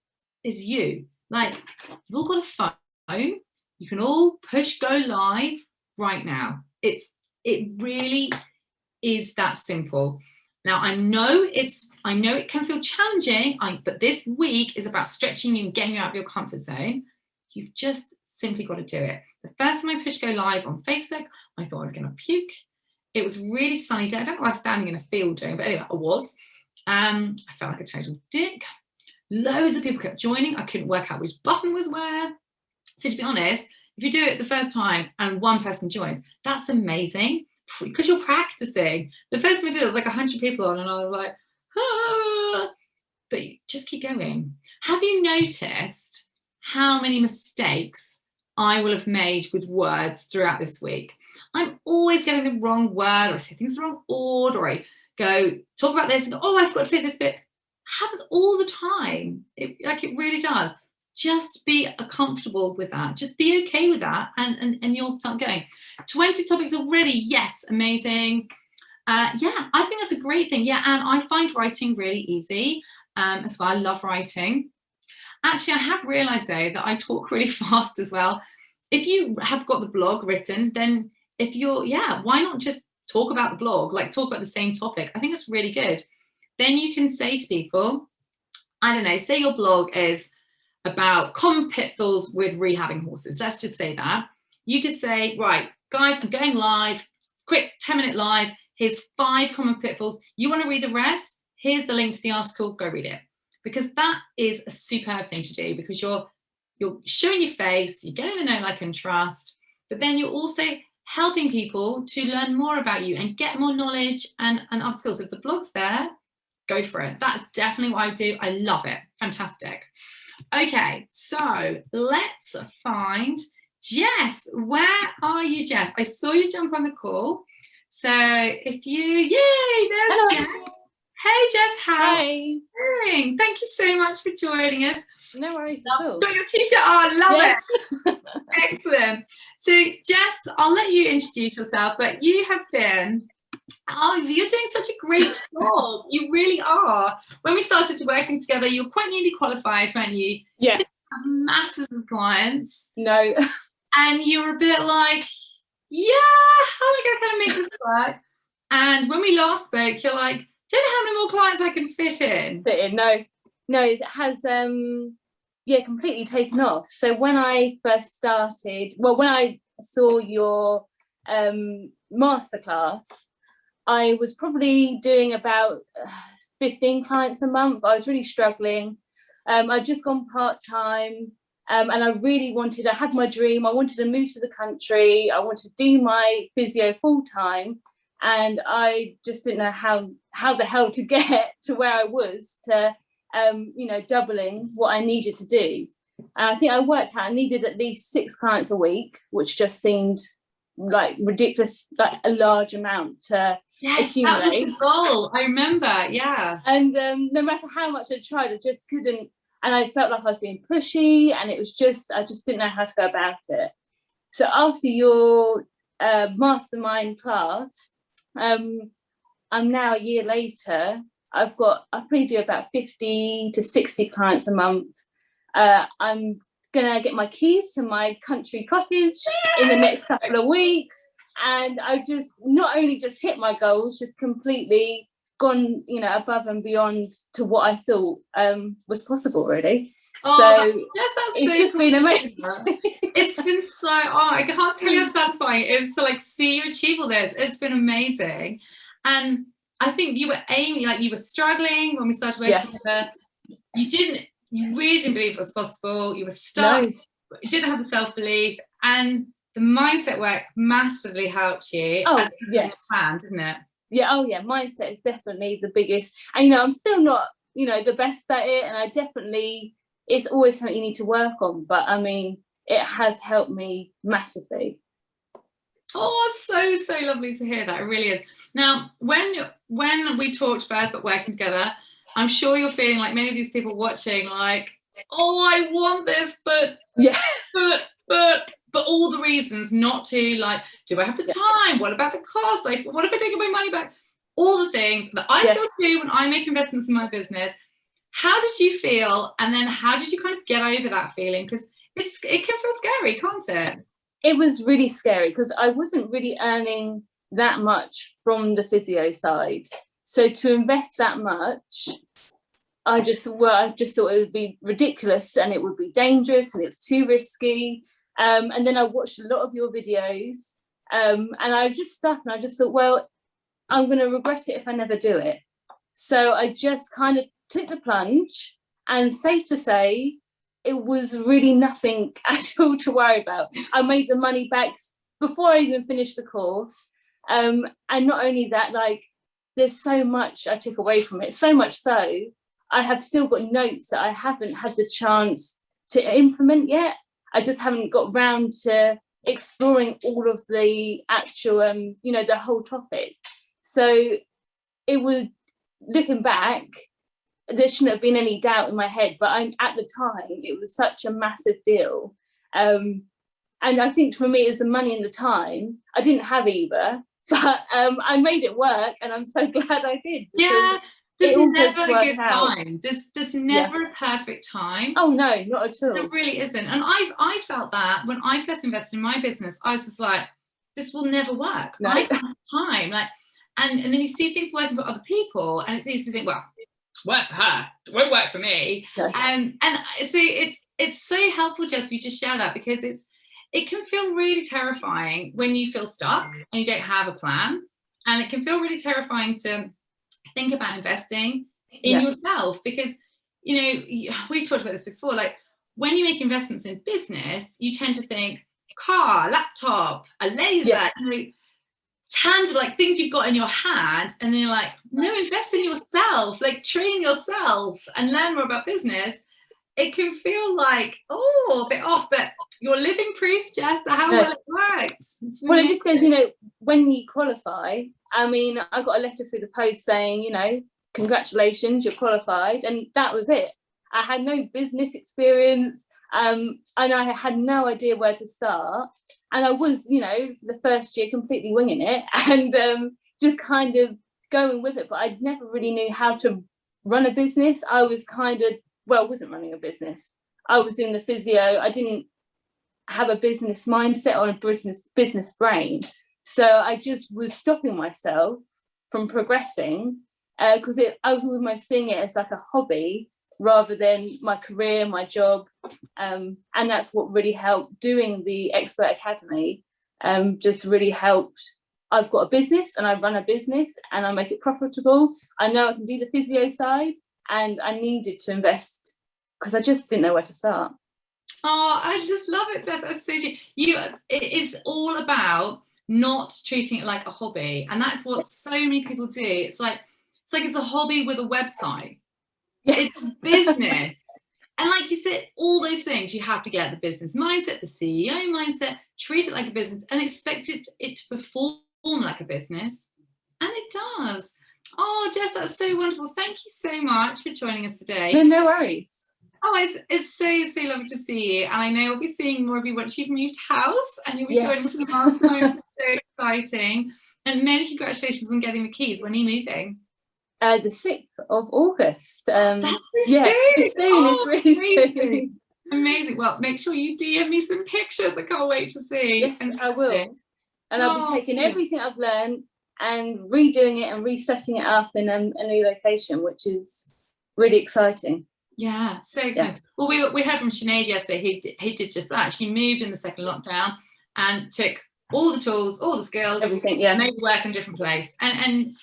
is you. Like, you've all got a phone. You can all push go live right now. It really is that simple. Now, I know it can feel challenging, but this week is about stretching you and getting you out of your comfort zone. You've just simply got to do it. The first time I pushed go live on Facebook, I thought I was going to puke. It was really sunny day. I don't know what I was standing in a field doing, but anyway, I was. I felt like a total dick. Loads of people kept joining. I couldn't work out which button was where. So to be honest, if you do it the first time and one person joins, that's amazing, because you're practicing. The first time I did it was like 100 people on, and I was like, ah. But you just keep going. Have you noticed how many mistakes I will have made with words throughout this week? I'm always getting the wrong word, or I say things the wrong order, or I go talk about this and go, oh, I forgot to say this bit. It happens all the time. It really does. Just be comfortable with that. Just be okay with that, and you'll start going. 20 topics already. Yes, amazing. Yeah, I think that's a great thing. Yeah, and I find writing really easy as well. I love writing. Actually, I have realized, though, that I talk really fast as well. If you have got the blog written, then why not just talk about the blog, like talk about the same topic? I think that's really good. Then you can say to people, I don't know, say your blog is about common pitfalls with rehabbing horses. Let's just say that. You could say, right, guys, I'm going live, quick 10-minute live. Here's 5 common pitfalls. You want to read the rest? Here's the link to the article. Go read it. Because that is a superb thing to do, because you're showing your face, you're getting the know, like, and trust, but then you're also helping people to learn more about you and get more knowledge and other skills. If the blog's there, go for it. That's definitely what I do. I love it. Fantastic. Okay, so let's find Jess. Where are you, Jess? I saw you jump on the call. So if you, yay, there's
Hello.
Jess. Hey, Jess, how are
Hi.
you doing? Thank you so much for joining us.
No worries at all.
Got your t-shirt on, love
Yes.
it. Excellent. So Jess, I'll let you introduce yourself, but you have been Oh, you're doing such a great job. You really are. When we started working together, you were quite newly qualified, weren't you?
Yeah.
You didn't have masses of clients.
No.
And you were a bit like, yeah, how am I going to kind of make this work? And when we last spoke, you're like, don't know how many more clients I can fit in.
No, it has completely taken off. So when I first started, when I saw your masterclass, I was probably doing about 15 clients a month. I was really struggling. I'd just gone part-time, and I really I had my dream. I wanted to move to the country. I wanted to do my physio full-time, and I just didn't know how the hell to get to where I was to, doubling what I needed to do. And I think I worked out I needed at least 6 clients a week, which just seemed like ridiculous, like a large amount to accumulate.
That was the goal. I remember, yeah.
And no matter how much I tried, I just couldn't. And I felt like I was being pushy, and it was I just didn't know how to go about it. So after your mastermind class, I'm now a year later. I probably do about 50 to 60 clients a month. I'm gonna get my keys to my country cottage in the next couple of weeks, and I've just not only just hit my goals, just completely gone, above and beyond to what I thought was possible, really.
Oh,
it's just been amazing.
It's been so, I can't tell you how satisfying it is to like see you achieve all this. It's been amazing. And I think you were aiming, like you were struggling when we started working together. You really didn't believe it was possible. You were stuck. No. You didn't have the self-belief, and the mindset work massively helped you.
Oh, yes.
Plan, didn't it?
Yeah. Oh, yeah. Mindset is definitely the biggest. And I'm still not, the best at it, and it's always something you need to work on. But I mean, it has helped me massively.
Oh, so lovely to hear that. It really is. Now, when we talked first about working together, I'm sure you're feeling like many of these people watching, like, oh, I want this, but all the reasons not to, like, do I have the time? What about the cost? Like, what if I don't get my money back? All the things that I feel too when I make investments in my business. How did you feel? And then how did you kind of get over that feeling? Because it can feel scary, can't it?
It was really scary because I wasn't really earning that much from the physio side. So to invest that much, I just thought it would be ridiculous, and it would be dangerous, and it was too risky. And then I watched a lot of your videos, and I was just stuck, and I just thought, well, I'm going to regret it if I never do it. So I just kind of took the plunge, and safe to say, it was really nothing at all to worry about. I made the money back before I even finished the course. And not only that, like, there's so much I took away from it, so much so I have still got notes that I haven't had the chance to implement yet. I just haven't got round to exploring all of the actual, the whole topic. So it was, looking back, there shouldn't have been any doubt in my head, but at the time, it was such a massive deal. And I think for me, it was the money and the time. I didn't have either. But I made it work, and I'm so glad I did.
Yeah, there's never a good time. There's never a perfect time.
Oh no, not at all.
It really isn't. And I felt that when I first invested in my business, I was just like, this will never work. No. I don't have time. Like, and then you see things working for other people, and it's easy to think, well, work for her, it won't work for me. No. And so it's so helpful, Jess, for you to share that, because it can feel really terrifying when you feel stuck and you don't have a plan. And it can feel really terrifying to think about investing in yourself, because, we talked about this before, like when you make investments in business, you tend to think car, laptop, a laser, tangible, like things you've got in your hand. And then you're like, no, invest in yourself, like train yourself and learn more about business. It can feel like, a bit off, but you're living proof, Jess, that how well it works.
Well, it just goes, when you qualify, I mean, I got a letter through the post saying, congratulations, you're qualified. And that was it. I had no business experience, and I had no idea where to start. And I was, for the first year completely winging it. And just kind of going with it. But I never really knew how to run a business. I was kind of, well, I wasn't running a business. I was doing the physio. I didn't have a business mindset or a business brain. So I just was stopping myself from progressing because I was almost seeing it as like a hobby rather than my career, my job. And that's what really helped doing the Expert Academy. Just really helped. I've got a business and I run a business and I make it profitable. I know I can do the physio side, and I needed to invest because I just didn't know where to start.
Oh, I just love it, Jess. That's so it is all about not treating it like a hobby, and that's what so many people do. It's like it's a hobby with a website. It's a business. And like you said, all those things, you have to get the business mindset, the CEO mindset, treat it like a business and expect it to perform like a business. And it does. Oh, Jess, that's so wonderful. Thank you so much for joining us today.
No worries.
Oh, it's so lovely to see you. And I know we'll be seeing more of you once you've moved house and you'll be joining us in the milestone. It's so exciting. And many congratulations on getting the keys. When are you moving?
The 6th of August.
That's so
yeah,
soon.
It's soon. It's really
amazing.
soon.
Amazing. Well, make sure you DM me some pictures. I can't wait to see.
Yes, I will. And I'll be taking
brilliant.
everything I've learned and redoing it and resetting it up in a new location, which is really exciting.
Yeah, so exciting. Yeah. Well, we heard from Sinead yesterday. He did just that. She moved in the second lockdown and took all the tools, all the skills,
everything,
made it work in a different place. And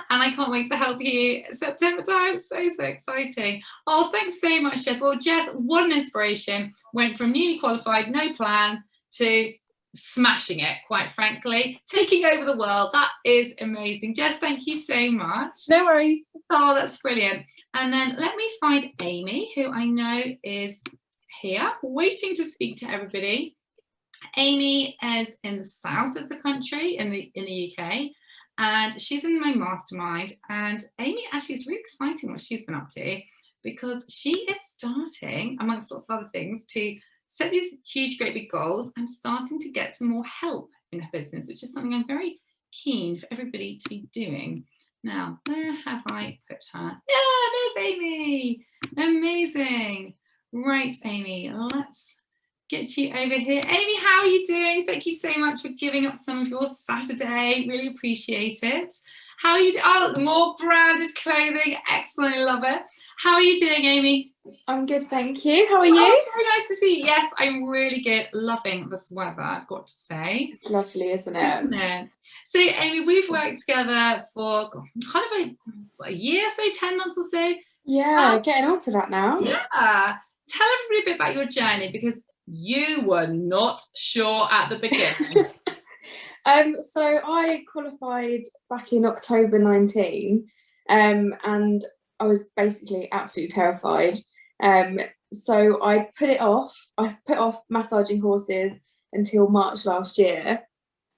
I can't wait to help you September time. So exciting. Oh, thanks so much, Jess. Well, Jess, what an inspiration. Went from newly qualified, no plan, to smashing it, quite frankly, taking over the world. That is amazing. Jess, thank you so much.
No worries.
Oh, that's brilliant. And then let me find Amy, who I know is here waiting to speak to everybody. Amy is in the south of the country, in the UK, and she's in my mastermind. And Amy actually is really exciting what she's been up to, because she is starting, amongst lots of other things, to set these huge, great big goals and starting to get some more help in her business, which is something I'm very keen for everybody to be doing. Now, where have I put her? Yeah, there's Amy. Amazing. Right, Amy, let's get you over here. Amy, how are you doing? Thank you so much for giving up some of your Saturday. Really appreciate it. How are you doing? Oh, more branded clothing. Excellent. I love it. How are you doing, Amy?
I'm good, thank you. How are you?
Oh, very nice to see you. Yes, I'm really good. Loving this weather, I've got to say.
It's lovely, isn't it?
Isn't it? So, Amy, we've worked together for kind of a year, so 10 months or so.
Yeah, getting on for that now.
Yeah. Tell everybody a bit about your journey, because you were not sure at the beginning.
So I qualified back in October 19, and I was basically absolutely terrified. So I put off massaging horses until March last year.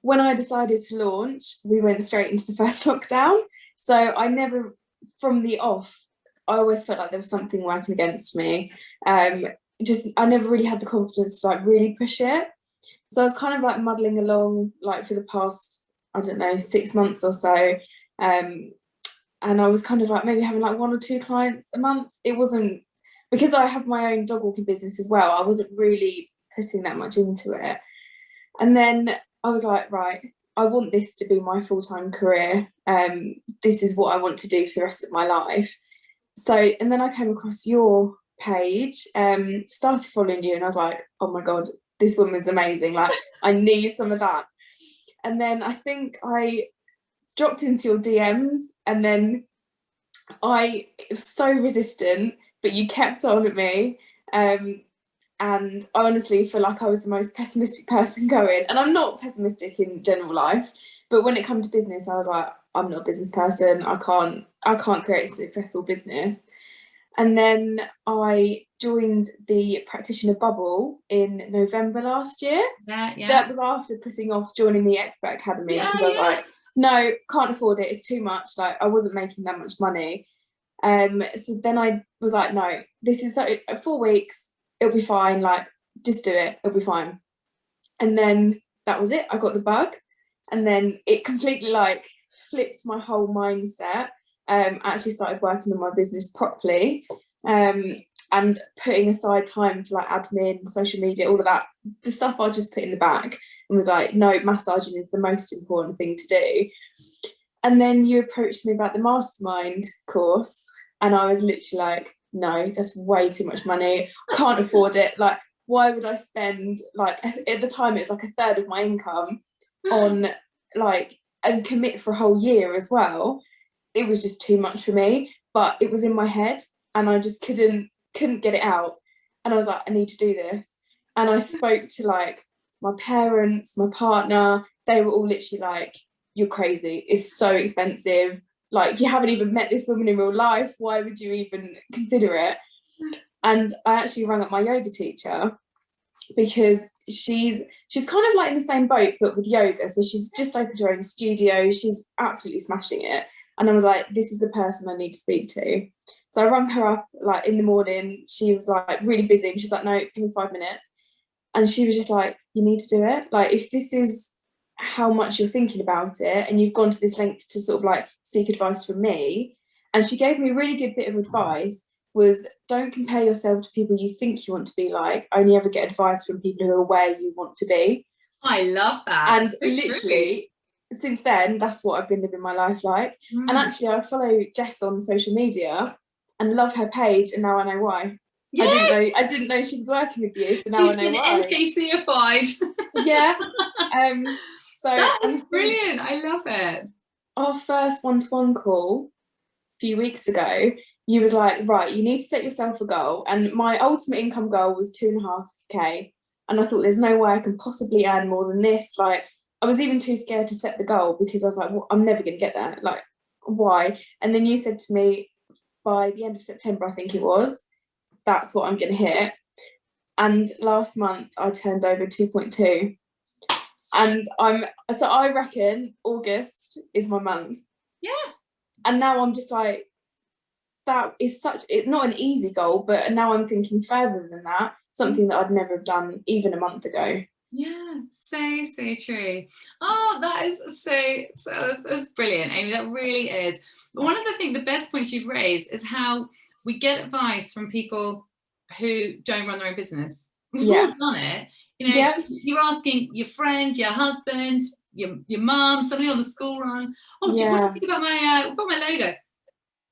When I decided to launch, we went straight into the first lockdown. So I never, from the off, I always felt like there was something working against me. I never really had the confidence to like really push it. So I was kind of like muddling along like for the past, I don't know, 6 months or so. And I was kind of like maybe having like 1 or 2 clients a month. It wasn't, because I have my own dog walking business as well, I wasn't really putting that much into it. And then I was like, right, I want this to be my full-time career. This is what I want to do for the rest of my life. So, and then I came across your page, started following you, and I was like, oh my God, this woman's amazing. Like, I need some of that. And then I think I dropped into your DMs, and then it was so resistant, but you kept on at me. And I honestly feel like I was the most pessimistic person going. And I'm not pessimistic in general life, but when it comes to business, I was like, I'm not a business person. I can't create a successful business. And then I joined the practitioner bubble in November last year.
Yeah.
That was after putting off joining the Expert Academy, because I was like, no, can't afford it. It's too much. Like, I wasn't making that much money. So then I was like, no, this is 4 weeks. It'll be fine. Like, just do it. It'll be fine. And then that was it. I got the bug. And then it completely like flipped my whole mindset. Actually started working on my business properly, and putting aside time for like admin, social media, all of that, the stuff I just put in the back, and was like, no, massaging is the most important thing to do. And then you approached me about the mastermind course, and I was literally like, no, that's way too much money. I can't afford it. Like, why would I spend, like, at the time it was like a third of my income on, like, and commit for a whole year as well. It was just too much for me, but it was in my head and I just couldn't get it out. And I was like, I need to do this. And I spoke to like my parents, my partner, they were all literally like, you're crazy, it's so expensive, like you haven't even met this woman in real life, why would you even consider it? And I actually rang up my yoga teacher, because she's kind of like in the same boat but with yoga. So she's just opened her own studio, she's absolutely smashing it. And I was like, this is the person I need to speak to. So I rang her up like in the morning, she was like really busy, and she's like, no, give me 5 minutes. And she was just like, you need to do it, like if this is how much you're thinking about it and you've gone to this length to sort of like seek advice from me. And she gave me a really good bit of advice, was don't compare yourself to people you think you want to be like, only ever get advice from people who are where you want to be.
I love that.
And literally since then, that's what I've been living my life like. And actually I follow Jess on social media and love her page, and now I know why.
Yes!
I didn't know she was working with you, so now I know why.
She's been NKCified.
Yeah. So
that is brilliant. I love it.
Our first one-to-one call a few weeks ago, you was like, right, you need to set yourself a goal. And my ultimate income goal was 2.5k. And I thought, there's no way I can possibly earn more than this. Like, I was even too scared to set the goal, because I was like, well, I'm never going to get that. Like, why? And then you said to me, by the end of September, I think it was, that's what I'm going to hit. And last month I turned over 2.2. And I reckon August is my month.
Yeah.
And now I'm just like, that is it's not an easy goal, but now I'm thinking further than that, something that I'd never have done even a month ago.
Yeah, so true. Oh, that is so that's brilliant, Amy. That really is. But one of the best points you've raised is how we get advice from people who don't run their own business. We've all done it. You know, you're asking your friend, your husband, your mum, somebody on the school run. Oh, what do you think about my logo?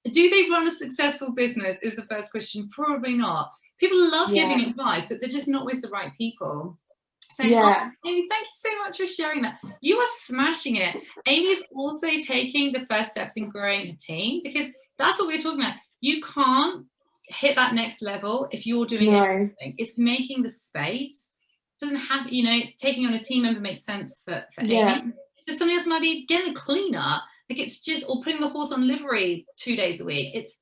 Do they run a successful business? Is the first question. Probably not. People love giving advice, but they're just not with the right people. So, Amy, thank you so much for sharing that. You are smashing it. Amy's also taking the first steps in growing a team, because that's what we're talking about. You can't hit that next level if you're doing everything. It's making the space. Doesn't have, you know, taking on a team member makes sense for Amy. But somebody else might be getting a cleaner. Like, it's just, or putting the horse on livery 2 days a week. It's,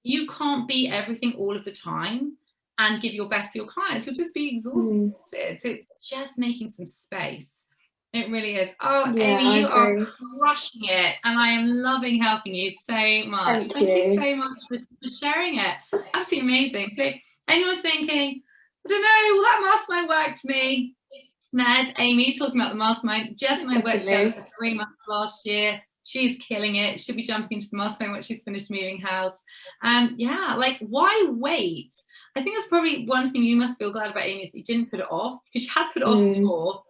you can't be everything all of the time and give your best to your clients. You'll just be exhausted. So it's just making some space. It really is. Oh, Amy, you are crushing it, and I am loving helping you so much. Thank you so much for sharing it. Absolutely amazing. So anyone thinking, I don't know, will that mastermind work for me? There's Amy talking about the mastermind. Jess and I worked together for 3 months last year. She's killing it. She'll be jumping into the mastermind once she's finished moving house. And yeah, like, why wait? I think that's probably one thing you must feel glad about, Amy, is that you didn't put it off, because you had put it off before.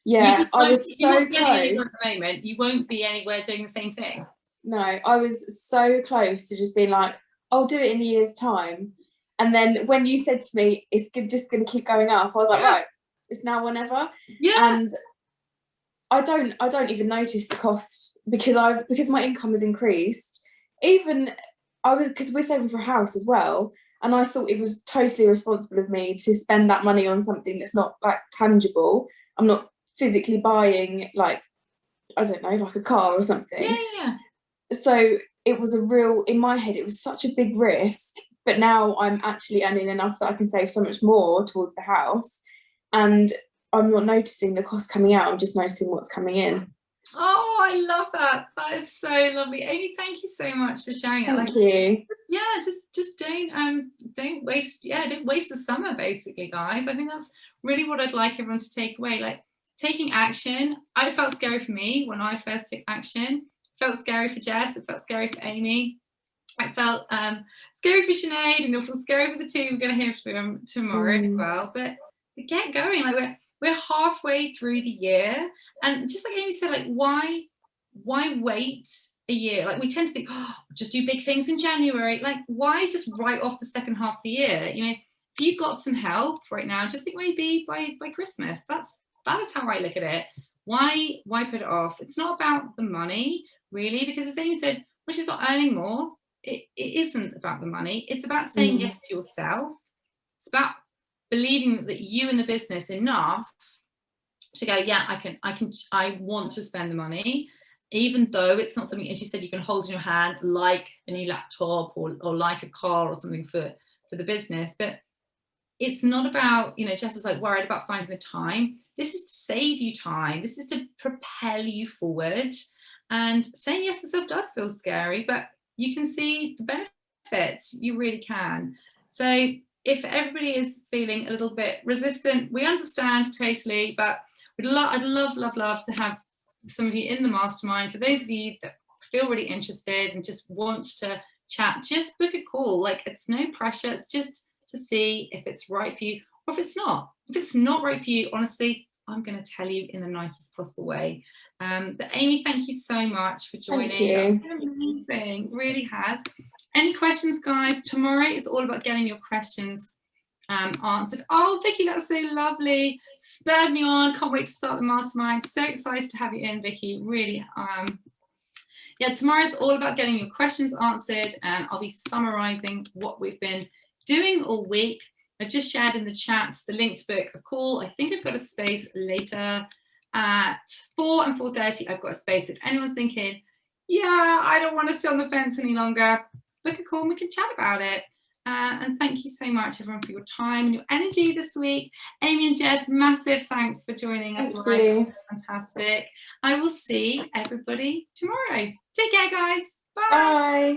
Yeah, I was so close.
At the moment, you won't be anywhere doing the same thing.
No, I was so close to just being like, I'll do it in a year's time. And then when you said to me, it's just going to keep going up, I was like, right, it's now or never.
Yeah.
And I don't even notice the cost, because my income has increased. Even because we're saving for a house as well, and I thought it was totally irresponsible of me to spend that money on something that's not like tangible. I'm not physically buying, like, I don't know, like a car or something.
Yeah.
So it was in my head, it was such a big risk. But now I'm actually earning enough that I can save so much more towards the house, and I'm not noticing the cost coming out. I'm just noticing what's coming in.
Oh, I love that. That is so lovely, Amy. Thank you so much for sharing it.
Thank you.
Yeah, just don't waste the summer, basically, guys. I think that's really what I'd like everyone to take away. Like, taking action. I felt scary for me when I first took action. felt scary for Jess, it felt scary for Amy. I felt scary for Sinead, and it'll feel scary for the two we're going to hear from tomorrow as well. But get going. Like we're halfway through the year, and just like Amy said, like why wait a year? Like we tend to think, oh, just do big things in January. Like why just write off the second half of the year? You know, if you've got some help right now, just think maybe by Christmas. That is how I look at it. Why put it off? It's not about the money really, because as Amy said, when she's not earning more, it isn't about the money. It's about saying yes to yourself. It's about believing that you in the business enough to go, yeah, I want to spend the money, even though it's not something, as you said, you can hold in your hand, like a new laptop or like a car or something for the business. But it's not about, you know, Jess was like worried about finding the time. This is to save you time. This is to propel you forward. And saying yes to yourself does feel scary, but you can see the benefits. You really can. So if everybody is feeling a little bit resistant, we understand totally, but I'd love to have some of you in the mastermind. For those of you that feel really interested and just want to chat, just book a call. Like it's no pressure. It's just to see if it's right for you or if it's not. If it's not right for you, honestly, I'm going to tell you in the nicest possible way. But Amy, thank you so much for joining.
Thank you.
That's been amazing. It really has. Any questions, guys? Tomorrow is all about getting your questions answered. Oh, Vicky, that's so lovely. Spurred me on. Can't wait to start the mastermind. So excited to have you in, Vicky. Really. Yeah, tomorrow's all about getting your questions answered, and I'll be summarizing what we've been doing all week. I've just shared in the chat the link to book a call. I think I've got a space later at 4 and 4:30. I've got a space. If anyone's thinking, yeah, I don't want to sit on the fence any longer, book a call and we can chat about it. And thank you so much, everyone, for your time and your energy this week. Amy and Jess, massive thanks for joining us.
Thank you.
Fantastic. I will see everybody tomorrow. Take care, guys. Bye.
Bye.